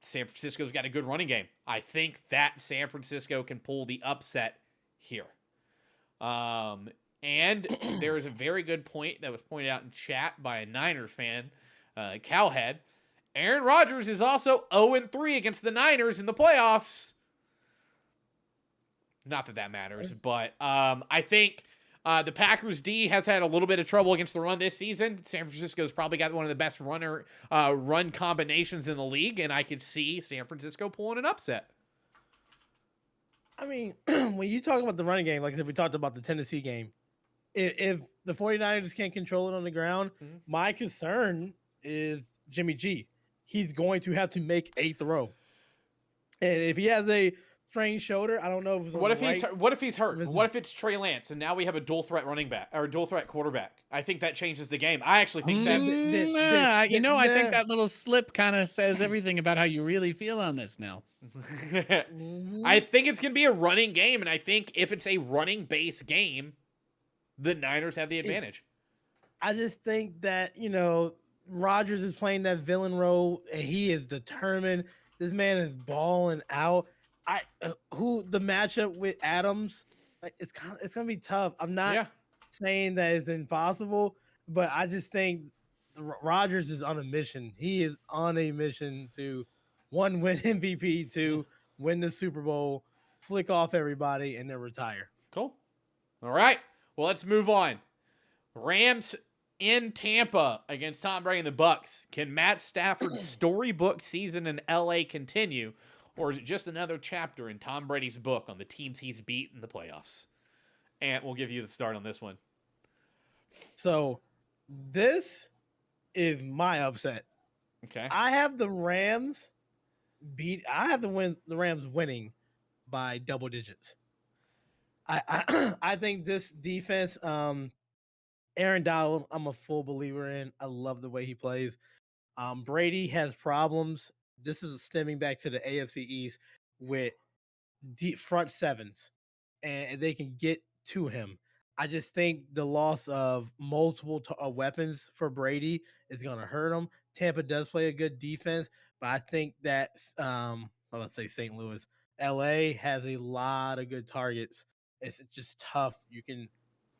Francisco's got a good running game. I think that San Francisco can pull the upset here. And there is a very good point that was pointed out in chat by a Niners fan, Cowhead. Aaron Rodgers is also 0-3 against the Niners in the playoffs. Not that that matters, but I think the Packers D has had a little bit of trouble against the run this season. San Francisco's probably got one of the best run combinations in the league, and I could see San Francisco pulling an upset. I mean, when you talk about the running game, like we talked about the Tennessee game, if the 49ers can't control it on the ground, my concern is Jimmy G. He's going to have to make a throw. And if he has a strained shoulder, I don't know if it's what if he's hurt? What if it's Trey Lance and now we have a dual threat running back or a dual threat quarterback? I think that changes the game. I actually think that I think that little slip kind of says everything about how you really feel on this now. I think it's going to be a running game, and I think if it's a running base game, the Niners have the advantage. I just think that, Rodgers is playing that villain role, and he is determined. This man is balling out. The matchup with Adams, it's gonna be tough. I'm not saying that it's impossible, but I just think Rodgers is on a mission. He is on a mission to win MVP, to win the Super Bowl, flick off everybody, and then retire. Cool. All right. Well, let's move on. Rams in Tampa against Tom Brady and the Bucks. Can Matt Stafford's storybook season in LA continue, or is it just another chapter in Tom Brady's book on the teams he's beat in the playoffs? And we'll give you the start on this one. So, this is my upset. Okay. I have the Rams the Rams winning by double digits. I think this defense, Aaron Donald, I'm a full believer in. I love the way he plays. Brady has problems. This is stemming back to the AFC East with deep front sevens, and they can get to him. I just think the loss of multiple weapons for Brady is going to hurt him. Tampa does play a good defense, but I think that let's say St. Louis, LA has a lot of good targets. It's just tough. You can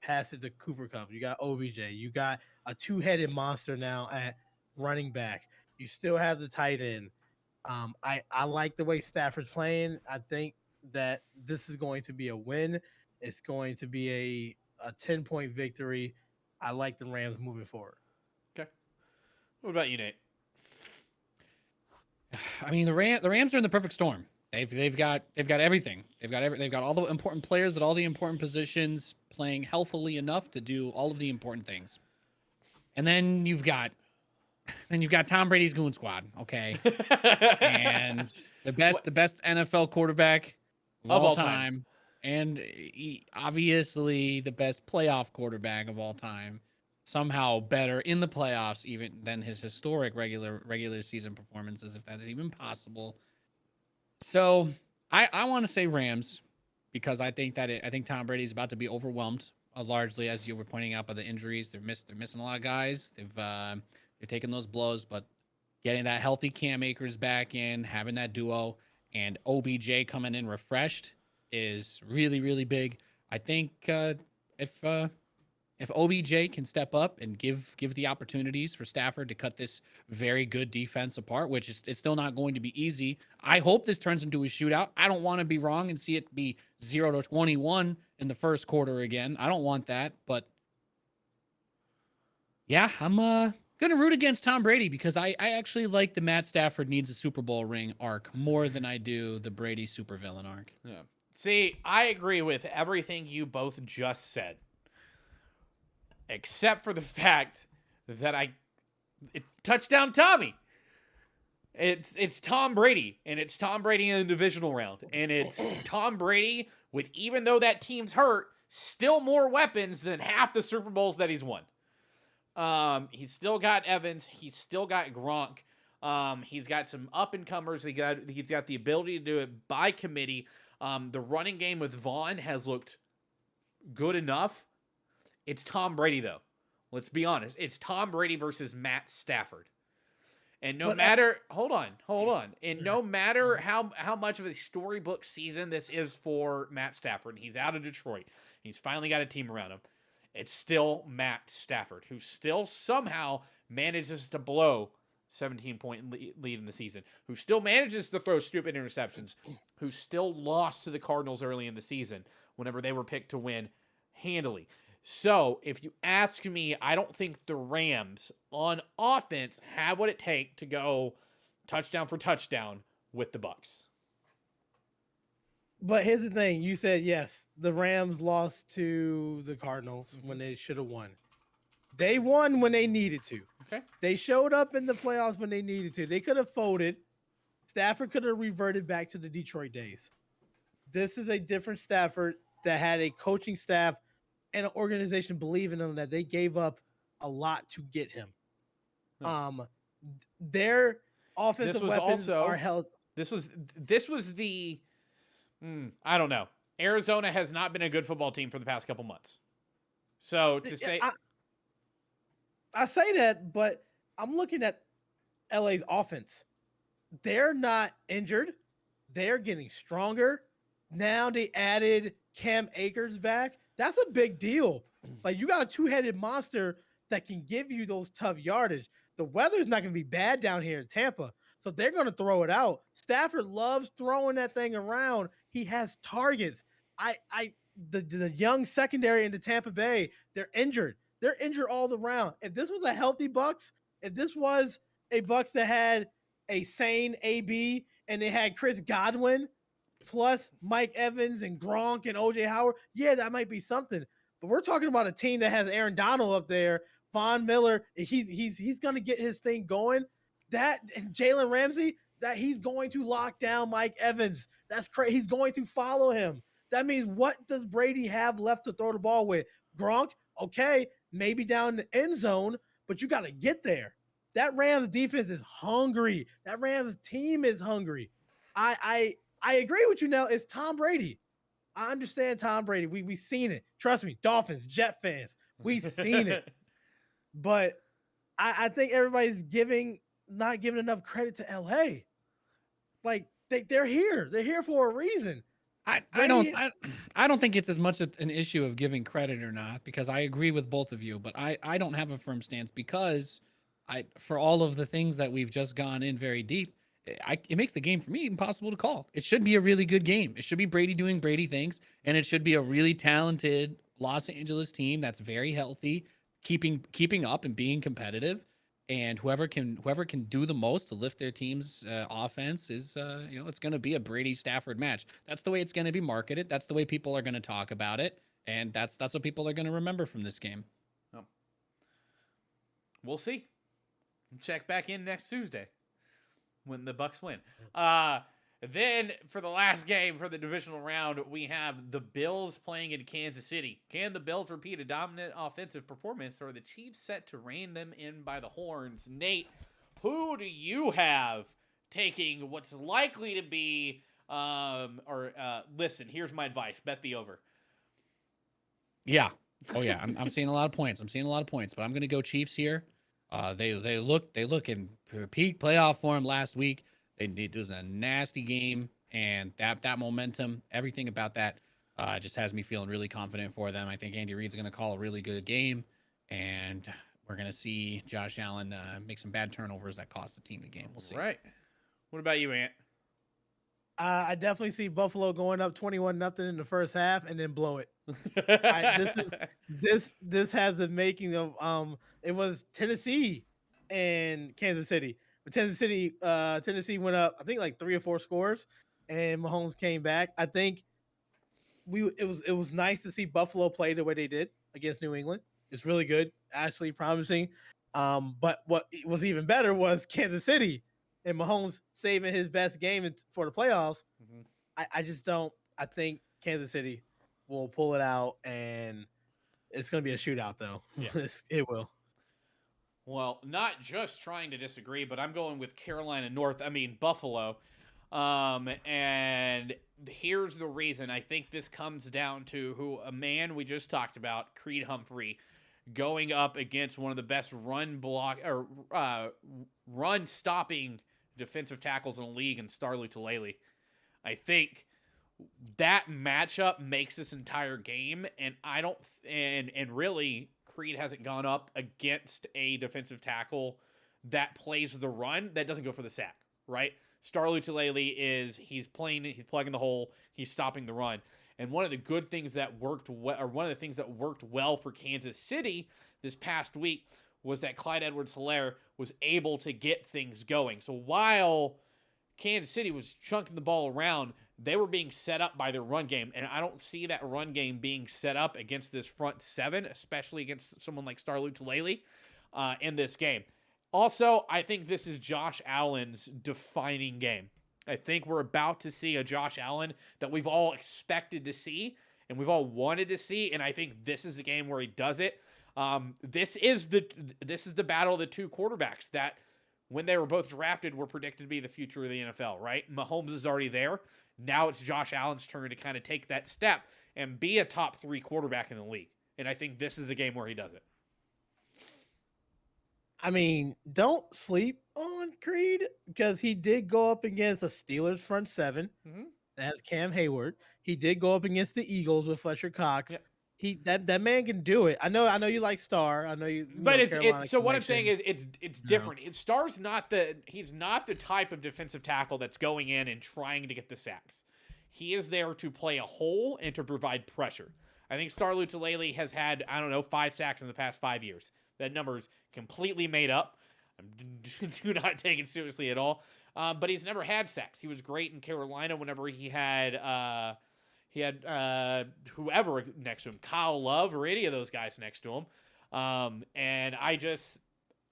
pass it to Cooper Kupp. You got OBJ. You got a two-headed monster now at running back. You still have the tight end. I like the way Stafford's playing. I think that this is going to be a win. It's going to be a 10-point victory. I like the Rams moving forward. Okay. What about you, Nate? I mean, the Rams are in the perfect storm. They've got everything. They've got all the important players at all the important positions playing healthily enough to do all of the important things. And then you've got Tom Brady's goon squad, okay? And the best NFL quarterback of all time. And obviously the best playoff quarterback of all time. Somehow better in the playoffs even than his historic regular season performances, if that's even possible. So I want to say Rams because I think Tom Brady's about to be overwhelmed largely, as you were pointing out, by the injuries. They're missing a lot of guys. They're taking those blows, but getting that healthy Cam Akers back in, having that duo, and OBJ coming in refreshed is really, really big. I think if if OBJ can step up and give the opportunities for Stafford to cut this very good defense apart, which is it's still not going to be easy. I hope this turns into a shootout. I don't want to be wrong and see it be 0-21 in the first quarter again. I don't want that, but yeah, I'm gonna root against Tom Brady because I actually like the Matt Stafford needs a Super Bowl ring arc more than I do the Brady supervillain arc. Yeah. See, I agree with everything you both just said, except for the fact that it's touchdown Tommy. It's Tom Brady, and it's Tom Brady in the divisional round, and it's Tom Brady with, even though that team's hurt, still more weapons than half the Super Bowls that he's won. He's still got Evans, he's still got Gronk, he's got some up and comers. He's got the ability to do it by committee. The running game with Vaughn has looked good enough. It's Tom Brady, though. Let's be honest. It's Tom Brady versus Matt Stafford. And hold on. And no matter how much of a storybook season this is for Matt Stafford, and he's out of Detroit, he's finally got a team around him, it's still Matt Stafford, who still somehow manages to blow 17-point lead in the season, who still manages to throw stupid interceptions, who still lost to the Cardinals early in the season whenever they were picked to win handily. So, if you ask me, I don't think the Rams on offense have what it takes to go touchdown for touchdown with the Bucs. But here's the thing. You said, yes, the Rams lost to the Cardinals when they should have won. They won when they needed to. Okay. They showed up in the playoffs when they needed to. They could have folded. Stafford could have reverted back to the Detroit days. This is a different Stafford that had a coaching staff and an organization believing in him, that they gave up a lot to get him. Their offensive weapons are held. This was the I don't know. Arizona has not been a good football team for the past couple months. So to say, I say that, but I'm looking at LA's offense. They're not injured. They're getting stronger. Now they added Cam Akers back. That's a big deal. Like, you got a two-headed monster that can give you those tough yardage. The weather's not going to be bad down here in Tampa, so they're going to throw it out. Stafford loves throwing that thing around. He has targets. The young secondary into Tampa Bay, they're injured. They're injured all around. If this was a healthy Bucs, if this was a Bucs that had a sane AB and they had Chris Godwin plus Mike Evans and Gronk and OJ Howard, yeah, that might be something. But we're talking about a team that has Aaron Donald up there, Von Miller. He's going to get his thing going. That and Jalen Ramsey, that he's going to lock down Mike Evans. That's crazy. He's going to follow him. That means, what does Brady have left to throw the ball with? Gronk, okay, maybe down the end zone, but you got to get there. That Rams defense is hungry. That Rams team is hungry. I agree with you now. It's Tom Brady. I understand Tom Brady. We've seen it. Trust me, Dolphins, Jet fans, we've seen it. But I think everybody's not giving enough credit to LA. Like, they're here. They're here for a reason. I don't think it's as much an issue of giving credit or not, because I agree with both of you, but I don't have a firm stance because for all of the things that we've just gone in very deep, it makes the game for me impossible to call. It should be a really good game. It should be Brady doing Brady things, and it should be a really talented Los Angeles team that's very healthy, keeping up and being competitive. And whoever can do the most to lift their team's offense is, it's going to be a Brady Stafford match. That's the way it's going to be marketed. That's the way people are going to talk about it, and that's what people are going to remember from this game. Oh. We'll see. Check back in next Tuesday when the Bucs win. Then for the last game for the divisional round, we have the Bills playing in Kansas City. Can the Bills repeat a dominant offensive performance, or are the Chiefs set to rein them in by the horns? Nate, who do you have taking what's likely to be, listen, here's my advice. Bet the over. Yeah. Oh yeah. I'm seeing a lot of points. But I'm going to go Chiefs here. They look in peak playoff form last week. It was a nasty game, and that momentum, everything about that. Just has me feeling really confident for them. I think Andy Reid's going to call a really good game, and we're going to see Josh Allen make some bad turnovers that cost the team the game. We'll see. Right. What about you, Ant? I definitely see Buffalo going up 21-0 in the first half and then blow it. This has the making of it was Tennessee and Kansas City. But Tennessee went up, I think like 3 or 4 scores, and Mahomes came back. I think it was nice to see Buffalo play the way they did against New England. It's really good, actually promising. But what was even better was Kansas City and Mahomes saving his best game for the playoffs. Mhm. I just don't. I think Kansas City will pull it out, and it's going to be a shootout, though. Yeah. It will. Well, not just trying to disagree, but I'm going with Buffalo. And here's the reason. I think this comes down to a man we just talked about, Creed Humphrey, going up against one of the best run stopping defensive tackles in the league in Starley Tulele. I think that matchup makes this entire game, and really Creed hasn't gone up against a defensive tackle that plays the run that doesn't go for the sack, right? Starley Tulele he's plugging the hole, he's stopping the run. And one of the things that worked well for Kansas City this past week was that Clyde Edwards-Helaire was able to get things going. So while Kansas City was chunking the ball around, they were being set up by their run game, and I don't see that run game being set up against this front seven, especially against someone like Starley Tulele in this game. Also, I think this is Josh Allen's defining game. I think we're about to see a Josh Allen that we've all expected to see and we've all wanted to see, and I think this is the game where he does it. This is the battle of the two quarterbacks that, when they were both drafted, were predicted to be the future of the NFL, right? Mahomes is already there. Now it's Josh Allen's turn to kind of take that step and be a top 3 quarterback in the league. And I think this is the game where he does it. I mean, don't sleep on Creed, because he did go up against a Steelers front seven that has Cam Hayward. He did go up against the Eagles with Fletcher Cox. Yep. That man can do it. I know you like Star. I know you. But Carolina it's so what I'm connection. saying is it's different. Star's he's not the type of defensive tackle that's going in and trying to get the sacks. He is there to play a hole and to provide pressure. I think Starley Tulele has had, 5 sacks in the past 5 years. That number's completely made up. Do not take it seriously at all. But he's never had sacks. He was great in Carolina whenever he had whoever next to him, Kyle Love or any of those guys next to him. And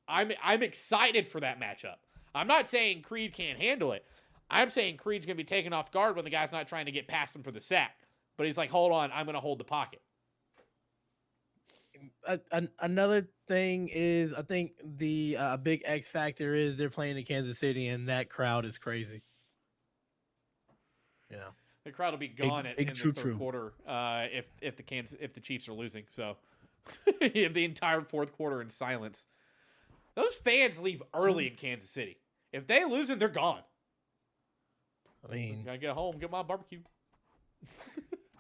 I'm excited for that matchup. I'm not saying Creed can't handle it. I'm saying Creed's going to be taken off guard when the guy's not trying to get past him for the sack. But he's like, hold on, I'm going to hold the pocket. Another thing is, I think the big X factor is they're playing in Kansas City, and that crowd is crazy. You know, the crowd will be gone in the third quarter if the Chiefs are losing. So you have the entire fourth quarter in silence. Those fans leave early in Kansas City. If they lose it, they're gone. I mean, I get home, get my barbecue.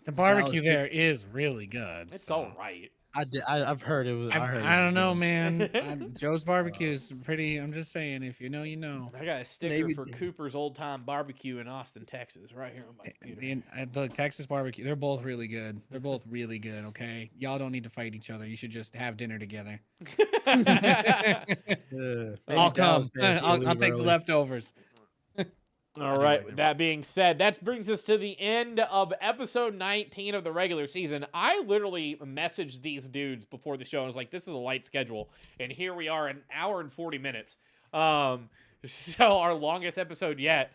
The barbecue there is really good. It's all right. I've heard it was. I don't know, man. Joe's barbecue is pretty. I'm just saying, if you know, you know. I got a sticker for Cooper's Old Time Barbecue in Austin, Texas, right here on my computer. The Texas barbecue, they're both really good. They're both really good. Okay, y'all don't need to fight each other. You should just have dinner together. I'll come. I'll take the leftovers. All right. With that being said, that brings us to the end of episode 19 of the regular season. I literally messaged these dudes before the show and was like, this is a light schedule. And here we are, an hour and 40 minutes. So our longest episode yet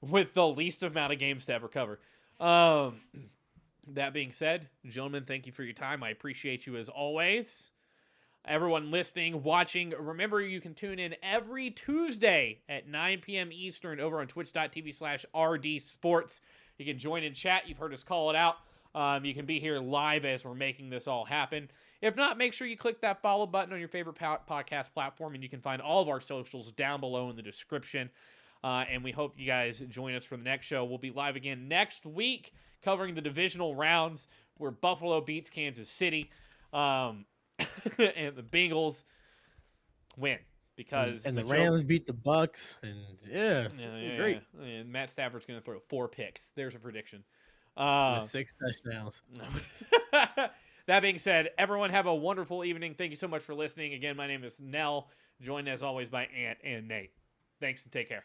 with the least amount of games to ever cover. That being said, gentlemen, thank you for your time. I appreciate you as always. Everyone listening, watching, remember you can tune in every Tuesday at 9 p.m. Eastern over on twitch.tv/RD Sports. You can join in chat. You've heard us call it out. You can be here live as we're making this all happen. If not, make sure you click that follow button on your favorite podcast platform, and you can find all of our socials down below in the description. And we hope you guys join us for the next show. We'll be live again next week covering the divisional rounds where Buffalo beats Kansas City. And the Bengals win because the Rams beat the Bucks, and great. And Matt Stafford's going to throw 4 picks. There's a prediction. With 6 touchdowns. That being said, everyone have a wonderful evening. Thank you so much for listening. Again, my name is Nell, joined as always by Ant and Nate. Thanks and take care.